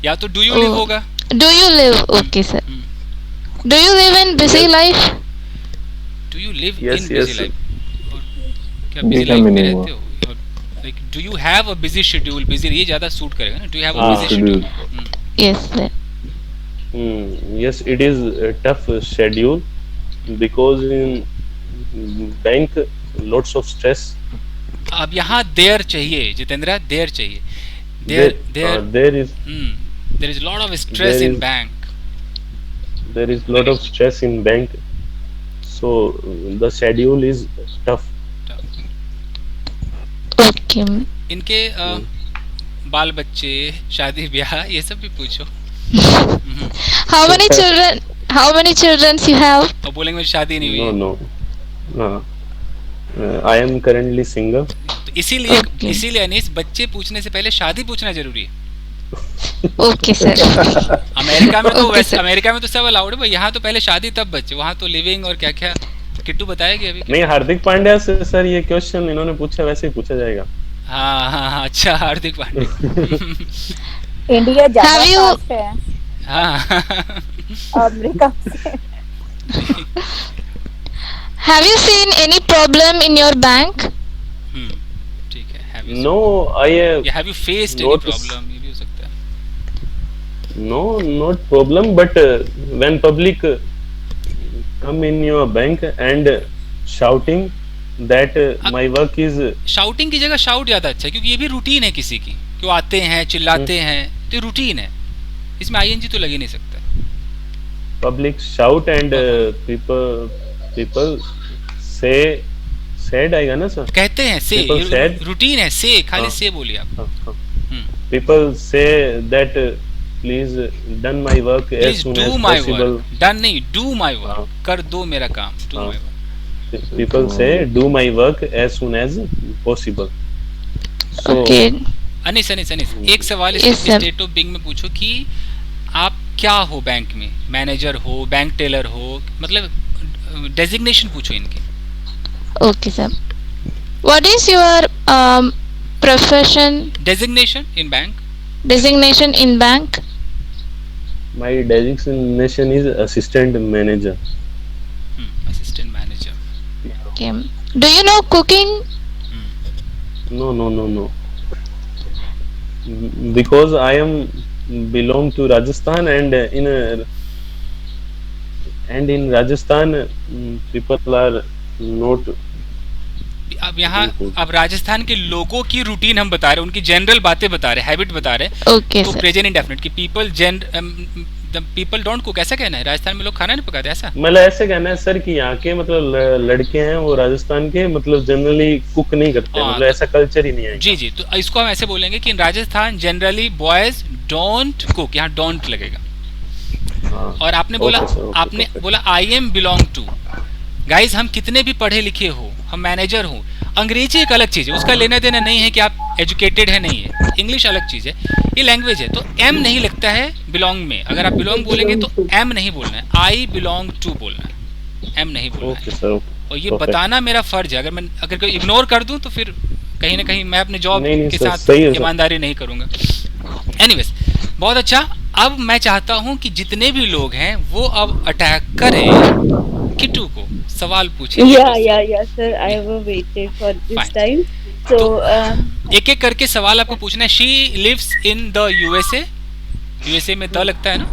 या तो डू यू लिव होगा. Do you live? Okay, sir. Do you live in busy life? Do you live Yes, in yes, busy sir. Life? क्या बिजी लाइफ में रहते हो? Like do you have a busy schedule? Busy ये ज्यादा सूट करेगा ना. Do you have a busy schedule? Yes, sir. Yes, it is a tough schedule because in bank lots of stress. अब यहाँ देयर चाहिए जितेंद्र, देयर चाहिए. There is there is lot of stress There in is- bank. lot of stress in bank, so the schedule is tough. Okay. इनके बाल बच्चे, शादी ब्याह, ये सब भी पूछो. How many children? How many children you have? और बोलेंगे मेरी शादी नहीं हुई. No. I am currently single. तो इसीलिए Okay. इसीलिए अनीस, बच्चे पूछने से पहले शादी पूछना जरूरी है. Okay, sir. अमेरिका में तो Okay, वैसे, sir. अमेरिका में तो सब अलाउड है भाई. यहाँ तो पहले शादी तब बच्चे, वहाँ तो लिविंग और क्या क्या किट्टू बताएगी अभी. नहीं, हार्दिक पांड्या से सर ये क्वेश्चन इन्होंने पूछा, वैसे ही पूछा जाएगा. हाँ, अच्छा हार्दिक पांडे. इंडिया ज्यादा Have you- फास्ट है हाँ. अमेरिका से. Have you seen any problem in your bank? ठीक है. Have you No, I have have you faced any noticed- problem? ये भी हो सकता है. no, not problem, but when public come in your bank and shouting that my work is shouting की जगह शाउट ज्यादा अच्छा है, क्योंकि ये भी रूटीन है किसी की. क्यों आते हैं चिल्लाते हैं, तो रूटीन है. इसमें आईएनजी तो लग ही नहीं सकता. public shout and people say said आएगा ना सर. कहते हैं से, People said- रूटीन है से, खाली हाँ. से बोलिए आप. हाँ. People say that please done my work as please soon do as my possible. Work. Done नहीं, डू माई हाँ. वर्क. कर दो मेरा काम. डू हाँ. My work. People say do my work as soon as possible. So Okay. Anis एक सवाल Yes, sir. State of being में पूछो कि आप क्या हो बैंक में? मैनेजर हो, बैंक टेलर हो, मतलब डेजिग्नेशन पूछो इनकी. Okay, sir. What is your profession designation in bank. designation in bank? my designation is assistant manager. Assistant manager. Okay. Do you know cooking? No. Because I am belong to Rajasthan and in Rajasthan people are not. अब यहाँ अब राजस्थान के लोगों की रूटीन हम बता रहे हैं, उनकी जनरल बातें बता रहे हैं, हैबिट बता रहे हैं. Okay, तो sir. प्रेजेंट इंडेफिनिट कि पीपल डोंट कुक, ऐसा कहना है. राजस्थान में लोग खाना नहीं पकाते, ऐसा? मतलब ऐसे कहना है सर कि यहाँ के मतलब लड़के हैं वो राजस्थान के मतलब जनरली कुक नहीं करते. हाँ, मतलब ऐसा कल्चर ही नहीं है. जी. तो इसको हम ऐसे बोलेंगे कि in Rajasthan generally boys don't cook. यहाँ डोंट लगेगा. हाँ. और आपने बोला, Okay, sir, okay, आपने perfect. बोला I am belong to. Guys, हम कितने भी पढ़े लिखे हो, हम मैनेजर हो, अंग्रेजी एक अलग चीज है, उसका लेना देना नहीं है कि आप एजुकेटेड है, नहीं है. इंग्लिश अलग चीज है, ये लैंग्वेज है. तो एम नहीं लगता है बिलोंग में. अगर आप बिलोंग बोलेंगे तो एम नहीं बोलना है, आई बिलोंग टू बोलना है, एम नहीं बोलना ओके है. सर. और ये perfect. बताना मेरा फर्ज है. अगर कोई इग्नोर कर दूं तो फिर कहीं ना कहीं मैं अपने जॉब नहीं, के सर, साथ सही है, सर. ईमानदारी नहीं करूंगा. एनीवेज, बहुत अच्छा. अब मैं चाहता हूं कि जितने भी लोग हैं वो अब अटैक करें किट्टू को, सवाल पूछे. Yeah, sir. I have waited for this Fine. time. So, एक एक करके सवाल आपको पूछना है. She lives in the USA. USA में द लगता है ना,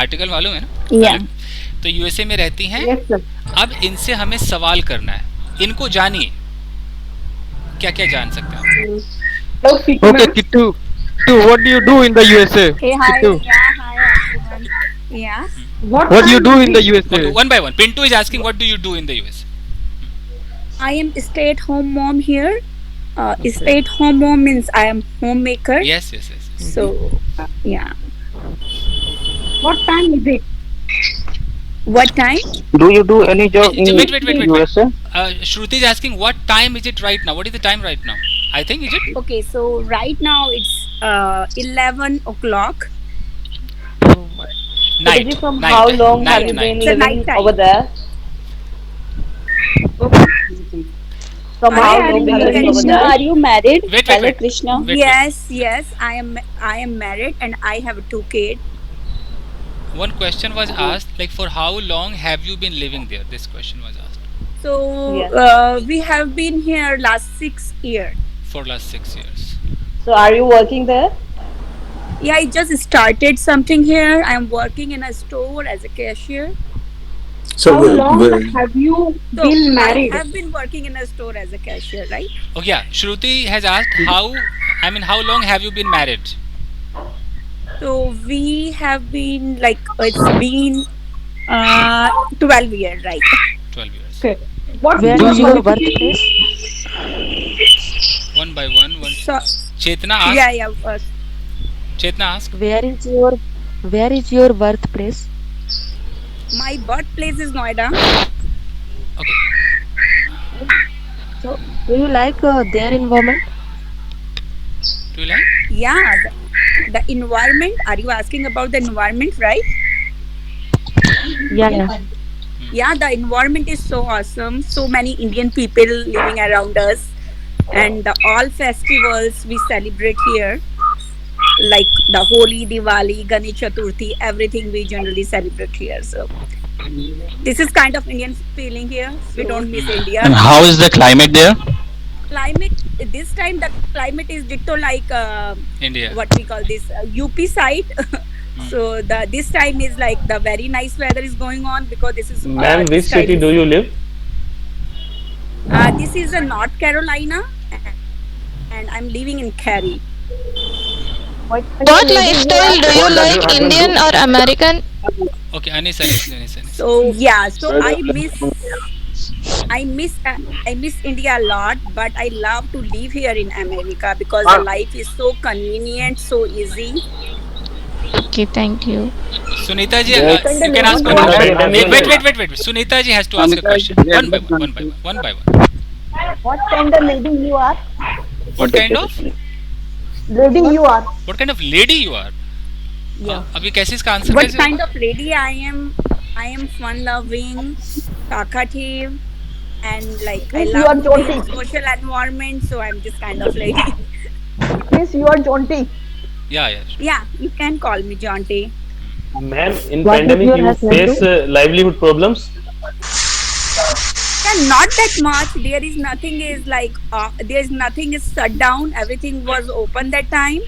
आर्टिकल मालूम है ना? Yeah. तो यूएसए में रहती हैं. Yes, sir. अब इनसे हमें सवाल करना है. इनको जानिए, क्या क्या जान सकते हैं? Okay, Kittu. Kittu, what do you do in the USA? Hey, hi. Kittu, Yeah, hi, everyone. Yeah. what do you do in the USA? One by one. Pintu is asking, what do you do in the US? I am stay-at-home mom here. Stay-at-home mom means I am homemaker. Yes. So, yeah. What time is it? What time? Do you do any job in Wait. USA? Shruti is asking, what time is it right now? What is the time right now? I think, is it? Okay, so right now it's 11 o'clock. Night. From night, how night, long night, have you night. been It's a living night time. over there? From Hi, how Hare long have you been over Krishna, there? are you married? Wait. Hello, Krishna. Wait. Yes, I am married and I have 2 kids. One question was asked, like, for how long have you been living there? This question was asked. So we have been here last 6 years. For last 6 years. So are you working there? Yeah, I just started something here. I am working in a store as a cashier. How long have you So been married? I have been working in a store as a cashier, right? Okay, yeah. Shruti has asked, how long have you been married? So we have been it's been 12 years, right? 12 years. Okay. What Where do is you your birthplace? One by one. So Chetna asked. yeah. Chetna asked. Where is your birthplace? My birthplace is Noida. Okay. So, do you like their environment? Do you like? Yeah, the environment. Are you asking about the environment, right? Yeah. Yeah, the environment is so awesome. So many Indian people living around us, and all festivals we celebrate here, like the Holi, Diwali, Ganesh Chaturthi, everything we generally celebrate here. So this is kind of Indian feeling here. We don't miss India. And how is the climate there? Climate this time, the climate is ditto like India. what we call this UP side. So this time is like the very nice weather is going on because this is Ma'am, which this time city is- do you live? This is North Carolina, and I'm living in Cary. What lifestyle do you like, Indian or American? Okay, Anis. So yeah, so I miss India a lot, but I love to live here in America because the life is so convenient, so easy. Okay, thank you. Sunita ji, Yes. you can ask one. Wait. Sunita ji has to ask a question. One by one. What kind of lady you are? What kind of? Lady you are. What kind of lady you are? Yeah. अभी कैसे इसका आंसर What कैसे? kind of lady I am? I am fun-loving, talkative, and like I love to be in social environment. So I'm this kind of lady. Yes, you are jaunty. Yeah. Yeah, you can call me Jaunty. Ma'am, in What pandemic is your you husband face livelihood problems? Yeah, not that much. There is nothing is shut down. Everything was open that time.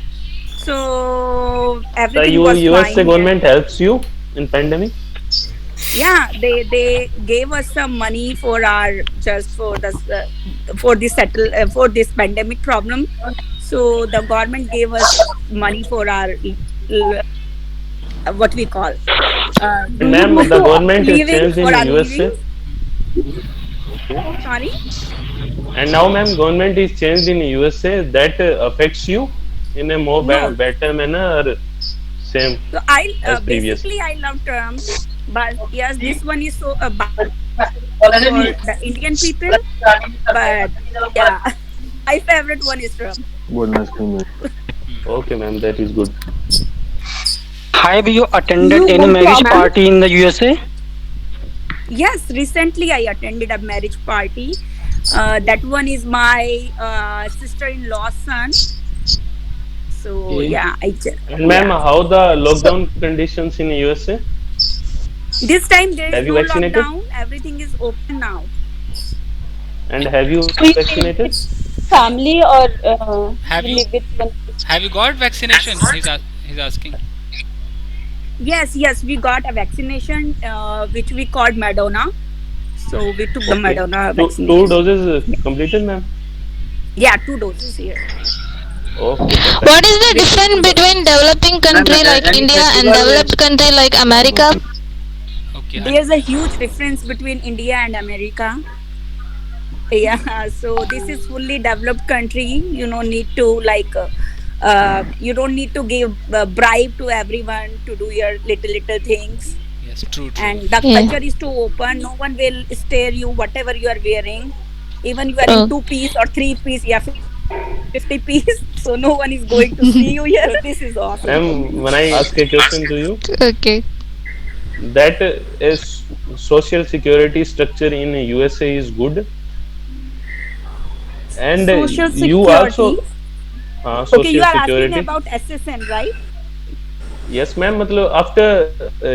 So The everything was USA fine. government helps you in pandemic? Yeah, they gave us some money for our just for this pandemic problem. So the government gave us money for our what we call. Ma'am, the government is living changed in for our USA. Sorry. And now, ma'am, government is changed in USA. That affects you in a more No. better manner or same? So I As previous. basically I love Trump, but yes, this one is so bad for the Indian people. But yeah, my favorite one is Trump. Okay, ma'am, that is good. Have you attended You any want to marriage amend? party in the USA? Yes, recently I attended a marriage party. That one is my sister-in-law's son. So yeah, And ma'am, how the lockdown conditions in USA? this time there Have is you no vaccinated? lockdown. Everything is open now. And have you vaccinated? Family or Have we you- live with one? Have you got vaccination? He's asking. Yes, we got a vaccination which we called Madonna. So we took the Moderna Two vaccination. doses completed, ma'am. Yeah, 2 doses here. Okay. What is the difference between developing country like India and developed country like America? Okay. There's a huge difference between India and America. Yeah, so this is fully developed country. You don't need to you don't need to give bribe to everyone to do your little things. Yes, true. And the culture is too open. No one will stare you whatever you are wearing. Even you are in 2-piece or 3-piece, yeah, 50-piece. So no one is going to see you here. This is awesome. Ma'am, when I ask a question to you, Okay. that is social security structure in USA is good, and Social you security. also social Okay, you are security. asking about SSN, right? Yes, ma'am. मतलब after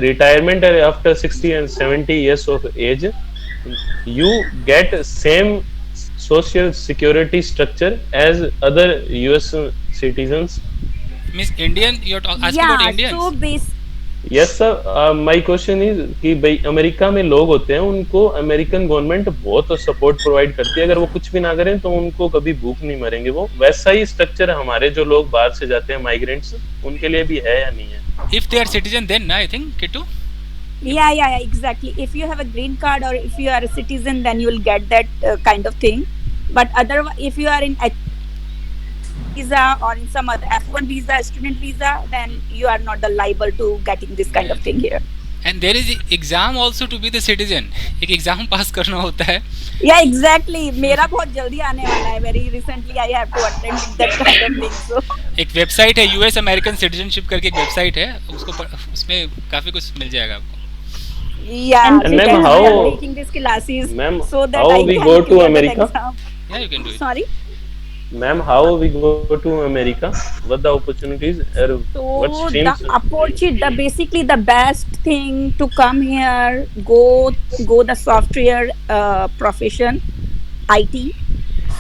retirement or after 60 and 70 years of age, you get same social security structure as other US citizens. Miss Indian, you're asking Yeah, about Indians. so base. Yes sir, my question is कि भाई अमेरिका में लोग होते हैं, उनको अमेरिकन गवर्नमेंट बहुत सपोर्ट प्रोवाइड करती है, अगर वो कुछ भी ना करें तो उनको कभी भूख नहीं मरेंगे वो, वैसा ही स्ट्रक्चर हमारे जो लोग बाहर से जाते हैं माइग्रेंट्स, उनके लिए भी है या नहीं है? If they are citizen, then I think Kittu. Yeah, exactly. If you have a green card or if you are a citizen, then you will get that kind of thing. But otherwise, if you are in H visa or in some other F1 visa, student visa, then you are not liable to getting this kind of thing here. And there is exam also to be the citizen. एक exam pass करना होता है. Yeah, exactly. मेरा बहुत जल्दी आने वाला है. Very recently, I have to attend that kind of thing. So. एक वेबसाइट है US American Citizenship करके एक वेबसाइट है, उसमें काफी कुछ मिल जाएगा आपको. Yeah, and ma'am, how taking these classes, ma'am, so that how I we can go to clear America? that exam. Yeah, you can do it. Sorry. Ma'am, how we go to America? What the opportunities or what So streams? the opportunity, basically the best thing to come here, go the software profession, IT.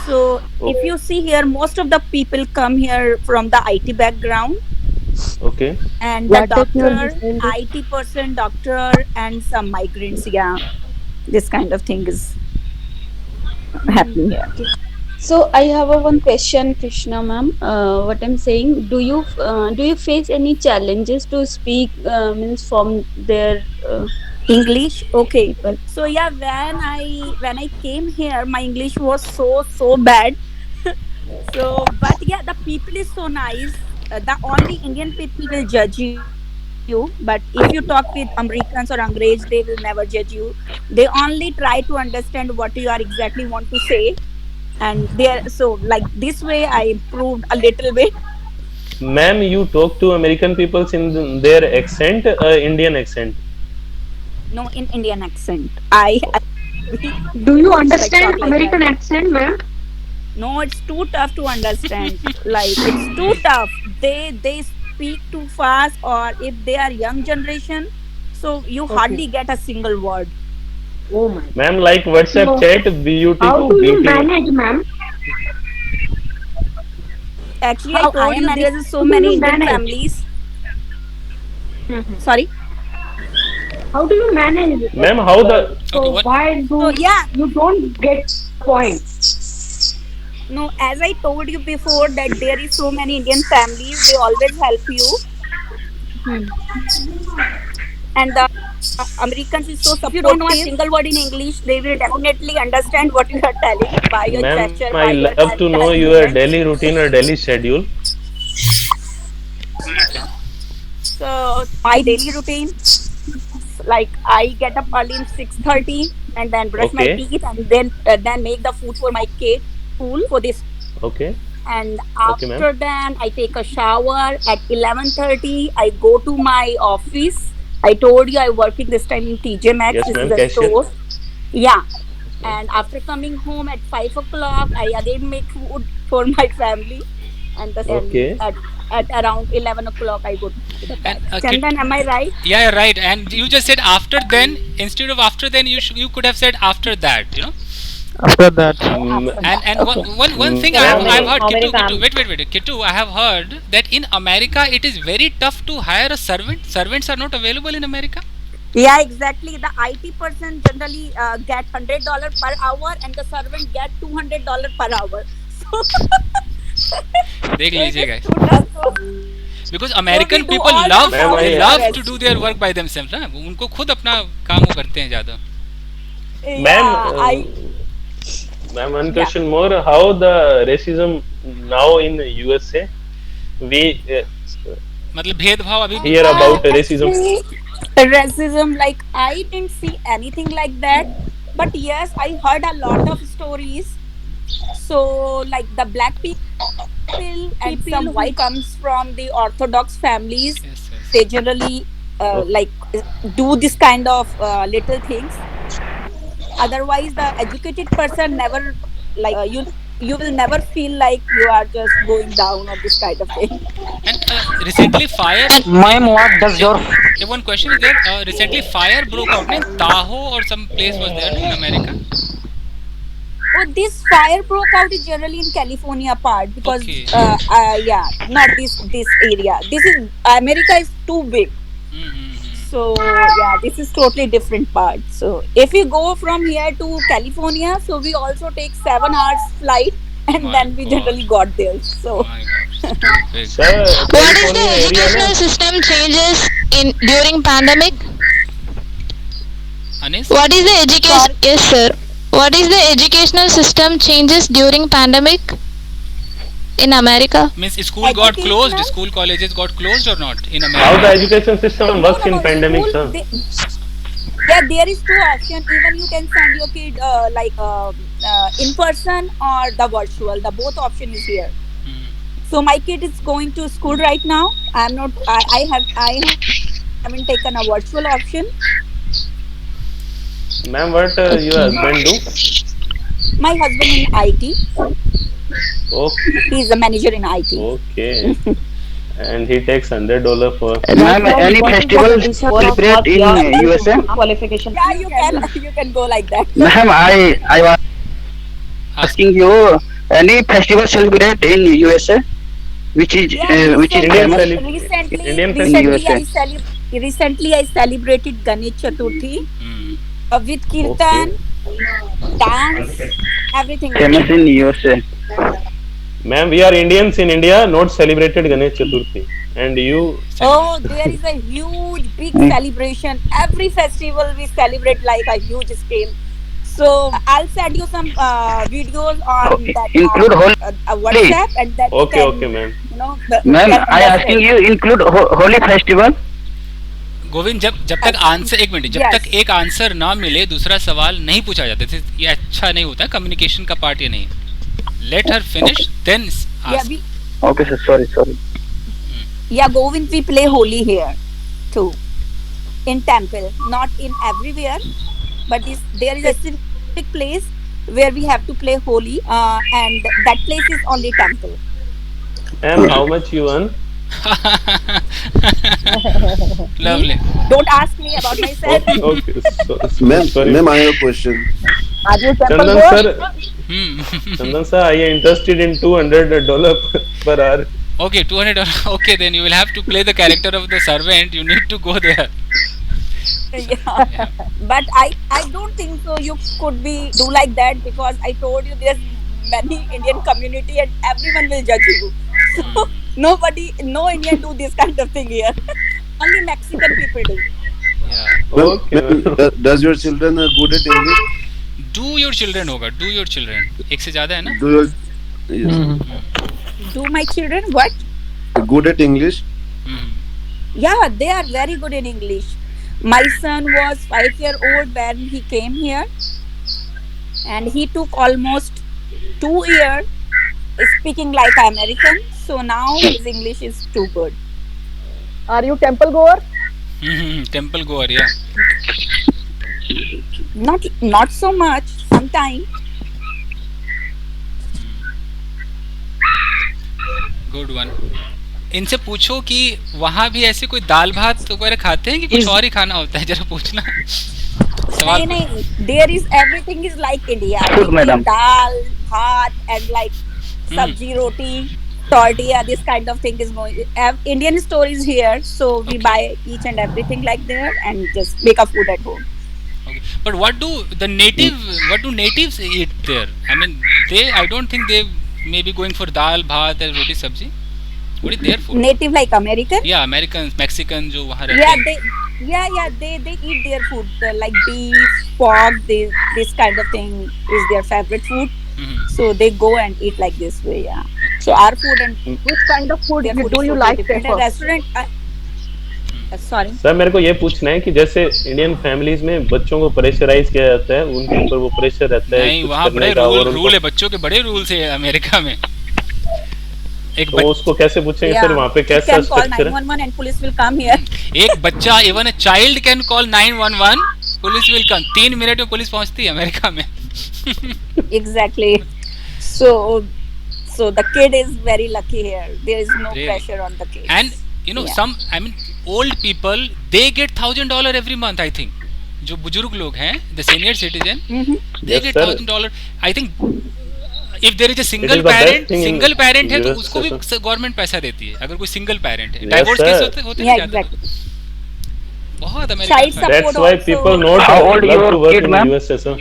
So if you see here, most of the people come here from the IT background. Okay. And the doctor, IT person, doctor, and some migrants. Yeah, this kind of thing is happening here. So I have one question, Krishna ma'am. What I'm saying, do you face any challenges to speak means from their English? Okay. So yeah, when I came here, my English was so bad. So, but yeah, the people is so nice. The only Indian people will judge you, but if you talk with Americans or Angrez, they will never judge you. They only try to understand what you are exactly want to say. And there, so like this way I improved a little bit. Ma'am, you talk to American people in their accent, Indian accent? No, in Indian accent. Do you understand American accent, ma'am? No, it's too tough to understand. Like it's too tough. They speak too fast, or if they are young generation, so you hardly get a single word. Oh my. Ma'am, like WhatsApp chat, beauty. How do you manage, ma'am? Actually, I told you there's so many Indian families. Sorry. How do you manage? Ma'am, how the? So why do you don't get points? No, as I told you before that there is so many Indian families. They always help you. And the Americans is so supportive. If you don't know a single word in English, they will definitely understand what you are telling by your gesture. Ma'am, I love to know your daily routine or daily schedule. So my daily routine, like I get up early in 6:30 and then brush my teeth and then make the food for my kid school for this. Okay. And after then I take a shower at 11:30. I go to my office. I told you I working this time in TJ Maxx. Yes, this ma'am, is a cashier. store. Yeah. And after coming home at 5 o'clock, I again make food for my family. And at around 11 o'clock, I go to the bed. Chandan, am I right? Yeah, you're right. And you just said after then, instead of after then, you could have said after that, you know. After that. And one thing I have heard, Kittu, wait, Kittu, I have heard that in America it is very tough to hire a servant. Servants are not available in America. Yeah, exactly. The IT person generally get $100 per hour, and the servant get $200 per hour. So, देख so it लीजिए is guys, too tough. because So we American do people all the love Ma'am, house they I love to arrest. do their work by themselves ना, उनको खुद अपना काम वो करते हैं ज्यादा. ma'am, Yeah, ma'am, one yeah. question more. How the racism now in USA? We मतलब भेदभाव अभी भी hear about racism. Actually, racism, like I didn't see anything like that, but yes, I heard a lot of stories. So, like the black people and some white comes from the orthodox families, yes, yes. they generally like do this kind of little things. Otherwise, the educated person never like you will never feel like you are just going down or this kind of thing. And recently fire Ma'am, what does your one question is there, recently fire broke out in Tahoe or some place was there in America. Oh, this fire broke out is generally in California part because Okay. yeah, not this area. This is America is too big. So yeah, this is totally different part. So if we go from here to California, so we also take 7 hours flight, and My then we God. generally got there. So My God, it's too big. Sir, What is the California area educational na? system changes in during pandemic? Anis? What is the education? Yes, sir. What is the educational system changes during pandemic in America? Means school got closed, Educational? school colleges got closed or not in How the America? education system works in pandemic, school, sir? yeah, there is two options. Even you can send your kid in person or the virtual. The both option is here. So my kid is going to school right now. I'm not. I haven't taken a virtual option. Ma'am, what your husband do? My husband in IT. Okay. He's a manager in IT. Okay. And he takes $100 for. ma'am any festival celebrate in USA? Qualification. Yeah, you can go like that. Ma'am, I was asking you any festival celebrate in USA, which is Yeah, which is Indian famous. cele- recently, Indian recently I celebrated Ganesh Chaturthi with kirtan, dance, everything. Famous in USA. Ma'am, we are Indians in India, not celebrated Ganesh Chaturthi. And you, Oh, there is a huge, big celebration. Every festival we celebrate like a huge scale. So I'll send you some videos on that Include Holi. WhatsApp, and that okay, you can, okay, ma'am. you know. Ma'am, get I asking you include Holi festival. Govind, जब तक आंसर एक मिनट, जब Yes. तक एक आंसर ना मिले दूसरा सवाल नहीं पूछा जाता है. ये अच्छा नहीं होता, कम्युनिकेशन का पार्ट ये नहीं. Let her finish then Yeah, we, Okay, sir. Sorry. yeah, Govind, we play Holi here too, in temple, not in everywhere, but there is a specific place where we have to play Holi, and that place is only temple. Ma'am, how much you earn? Lovely. Don't ask me about myself. Okay. Ma'am, sorry. ma'am, I have a question. Are you Chandan sir, Chandan sir, I am interested in $200 per hour. Okay, $200. Okay, then you will have to play the character of the servant. You need to go there. Yeah. But I don't think so. You could be do like that because I told you there's many Indian community and everyone will judge you. So no Indian do this kind of thing here. Only Mexican people do. Ma'am, Okay. ma'am, does your children are good at English? Do your children होगा. Do your children. एक से ज़्यादा है ना? Do your yes. Do my children what? Good at English? Yeah, they are very good in English. My son was 5-year-old when he came here, and he took almost 2 years speaking like American. So now his English is too good. Are you temple goer? Temple goer, yeah. Not so much. Sometimes. Good one. इनसे पूछो कि वहाँ भी ऐसे कोई दाल भात वगैरह खाते हैं कि कुछ और ही खाना होता है, जरा पूछना. सवाल नहीं. There is everything is like India. Food, madam. Dal, bhat, and like sabji, roti. tortilla, this kind of thing is going. Indian stores here, so we buy each and everything like there and just make a food at home. Okay. But what do natives eat there? I mean, I don't think they may be going for dal, bhat, or roti, sabji. What is their food? Native like American? Yeah, Americans, Mexican, जो वहाँ रहते हैं. They eat their food like beef, pork. This kind of thing is their favorite food. So they go and eat like this way. Yeah. So our food and Which kind of food their food do is you totally like different. prefer? Restaurant. Sorry. Sir मेरे को ये पूछना है कि जैसे इंडियन फैमिलीज में बच्चों को प्रेशराइज किया जाता है, उनके ऊपर वो प्रेशर रहता है नहीं, कुछ वहाँ करने बड़े का, और रूल है, बच्चों के बड़े रूल्स है अमेरिका में. तो उसको कैसे पूछेंगे सर, वहाँ पे कैसा स्ट्रक्चर है? 911 and police will come here. एक बच्चा, even a child can call 911, police will come. 3 minute में पुलिस पहुंचती है अमेरिका में. Exactly. So the kid is very lucky here. There is no Really? pressure on the kid. And you know, old people, they get $1,000 every month, I think. जो बुजुर्ग लोग हैं, the senior citizen, they get $1,000. I think if there is a single parent है तो उसको भी गवर्नमेंट पैसा देती है. अगर कोई सिंगल पेरेंट है, डाइवोर्स केस होते हैं ज्यादा. बहुत America. That's why people not love to work in the USA, sir.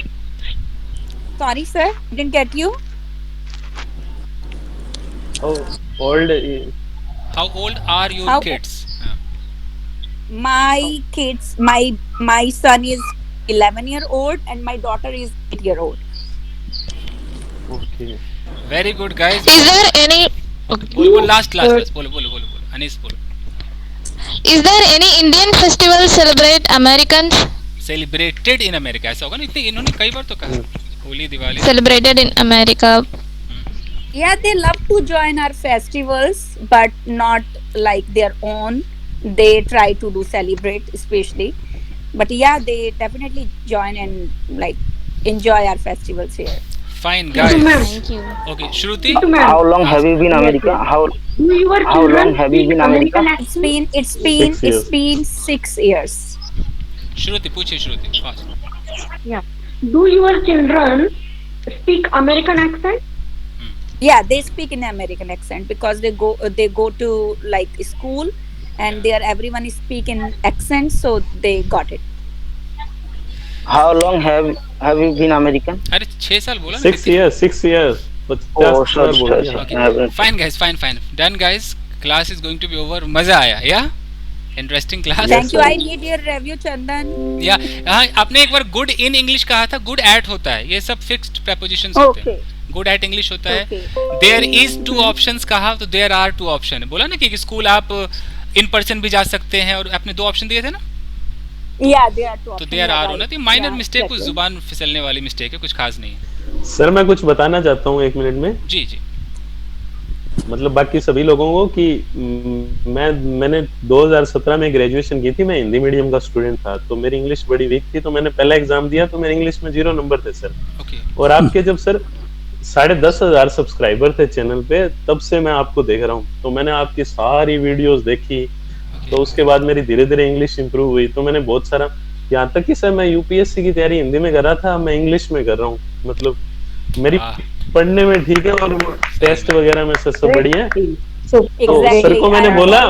Sorry, sir, didn't get you. How old are your kids? My kids, my son is 11-year-old and my daughter is 8-year-old. Okay. Very good, guys. Is there any बोलो last बोलो अनीस बोलो. Is there any Indian festival celebrated in America? ऐसा होगा ना, इन्होंने कई बार तो कहा Holi, Diwali. celebrated in America? Yeah, they love to join our festivals, but not like their own. They try to do celebrate, especially. But yeah, they definitely join and like enjoy our festivals here. Fine, guys. Thank you. Okay, Shruti. How long have you been America? How long have you been America? It's been 6 years. Shruti, पूछिए Shruti. Fast. Yeah. Do your children speak American accent? Yeah, they speak in American accent because they go to like school and there everyone is speaking accent, so they got it. How long have you been American? अरे 6 साल बोला ना. 6 years. Oh, sorry. Okay. Fine, guys. Fine. Done, guys. Class is going to be over. मजा आया, yeah? Interesting class. Thank you. I need your review, Chandan. Yeah. हाँ, आपने एक बार good in English कहा था. Good at होता है. ये सब fixed prepositions होते हैं. Good at English होता है. There is 2 options कहा तो there are 2 option. बोला ना कि स्कूल आप in person भी जा सकते हैं और आपने 2 ऑप्शन दिए थे ना. Yeah, there are 2 options. तो there are होना थी. माइनर मिस्टेक, कुछ जुबान फिसलने वाली मिस्टेक है, कुछ खास नहीं है. सर मैं कुछ बताना चाहता हूँ 1 मिनट में. जी. मतलब बाकी सभी लोगों को कि मैंने 2017 में ग्रेजुएशन की थी. मैं हिंदी मीडियम का स्टूडेंट था, तो मेरी इंग्लिश बड़ी वीक थी, तो मैंने पहला एग्जाम दिया तो मेरे इंग्लिश में 0 नंबर थे सर. और आपके जब सर 10,500 सब्सक्राइबर थे चैनल पे, तब से मैं आपको देख रहा हूँ. तो मैंने आपकी सारी वीडियोस देखी, तो उसके बाद मेरी धीरे धीरे इंग्लिश इंप्रूव हुई. तो मैंने बहुत सारा, यहाँ तक कि सर मैं यूपीएससी की तैयारी हिंदी में कर रहा था, मैं इंग्लिश में कर रहा हूँ. मतलब मेरी पढ़ने में ठीक है और टेस्ट वगैरह में सब बढ़िया है. तो सर को मैंने बोला,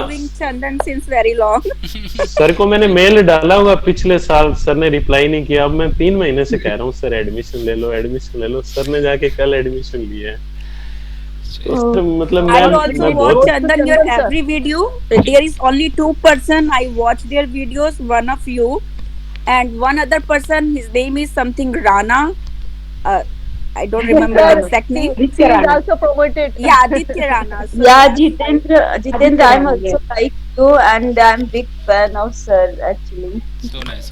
सर को मैंने मेल डाला होगा पिछले साल, सर ने रिप्लाई नहीं किया. अब मैं 3 महीने से कह रहा हूँ सर एडमिशन ले लो. सर ने जाके कल एडमिशन लिया है. मतलब I also watch Chandan your every video. There is only 2 person I watch their videos. One of you and one other person. His name is something Rana. I don't remember the exact name. He is also promoted. Yeah, Aditya Rana. So Yeah, Jitendra, I'm also like you and I'm big fan of sir actually. So nice.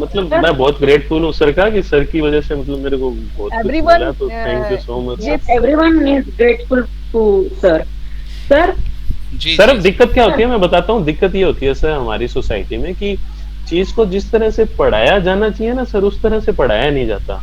मतलब मैं बहुत ग्रेटफुल हूँ सर का कि सर की वजह से मतलब मेरे को बहुत कुछ मिला. तो thank you so much. Everyone is grateful to sir. Sir अब दिक्कत क्या होती है मैं बताता हूँ. दिक्कत ये होती है सर हमारी सोसाइटी में कि चीज को जिस तरह से पढ़ाया जाना चाहिए ना सर, उस तरह से पढ़ाया नहीं जाता.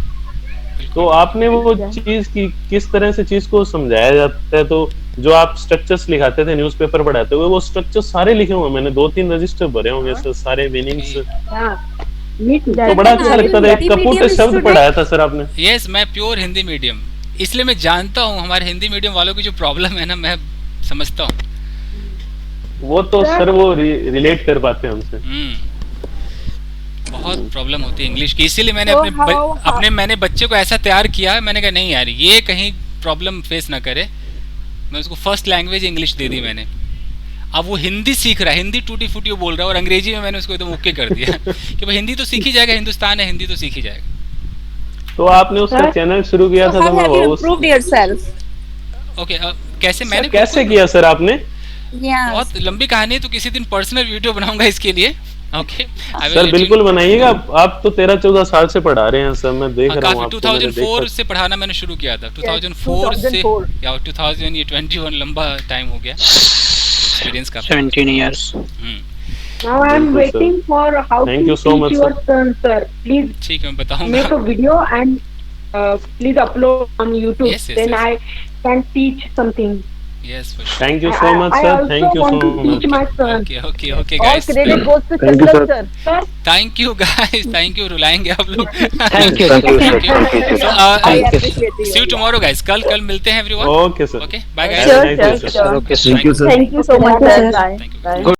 तो आपने वो चीज की किस तरह से चीज को समझाया जाता है. तो जो आप स्ट्रक्चर्स लिखाते थे, न्यूज़पेपर पढ़ाते हुए, वो स्ट्रक्चर सारे लिखे हुए मैंने 2-3 रजिस्टर भरे होंगे सर, सारे मीनिंग्स. तो बड़ा अच्छा लगता था. एक कपूट शब्द पढ़ाया था सर आपने. यस, मैं प्योर हिंदी मीडियम, इसलिए मैं जानता हूँ हमारे हिंदी मीडियम वालों की जो प्रॉब्लम है ना. मैं समझता हूँ। वो तो सर वो रिलेट कर पाते हैं हमसे। बहुत प्रॉब्लम होती है इंग्लिश की, इसीलिए मैंने मैंने बच्चे को ऐसा तैयार किया। मैंने कहा नहीं यार ये कहीं प्रॉब्लम फेस ना करे, मैं उसको फर्स्ट लैंग्वेज इंग्लिश दे दी मैंने। अब वो हिंदी सीख रहा है, हिंदी टूटी फूटी वो बोल रहा है, और अंग्रेजी में मैंने उसको एकदम ओके कर दिया कि भाई हिंदी तो सीख ही जाएगा, हिंदुस्तान है, हिंदी तो सीख ही जाएगा। तो आपने उसका चैनल शुरू किया था तो मैं ओके, कैसे मैंने कैसे किया सर आपने? बहुत लंबी कहानी है, तो किसी दिन पर्सनल वीडियो बनाऊंगा इसके लिए। ओके सर बिल्कुल बनाइएगा। आप तो 13-14 साल से पढ़ा रहे हैं सर, मैं देख रहा हूँ। 2004 से पढ़ाना मैंने शुरू किया था, 2004 से या 2000, ये 21 लंबा टाइम हो गया, एक्सपीरियंस का 17 years. Now I am waiting for how Thank to you so teach much, your sir. son, sir. Please ठीक है, मैं बताऊंगा। make a video and please upload on YouTube. Yes, then I can teach something. Yes, for sure. Thank you so much, sir. Thank you so much. Teach my son. Okay, guys. All credit goes to Thank you, Chandran, sir. Thank you guys, thank you, रुलाएंगे आप लोग। Thank you. So, I appreciate you. see you tomorrow guys, कल मिलते हैं everyone. Okay, sir. Okay, bye guys. Sure. Okay, sir. Thank you, sir. Thank you so much, sir. Thank you.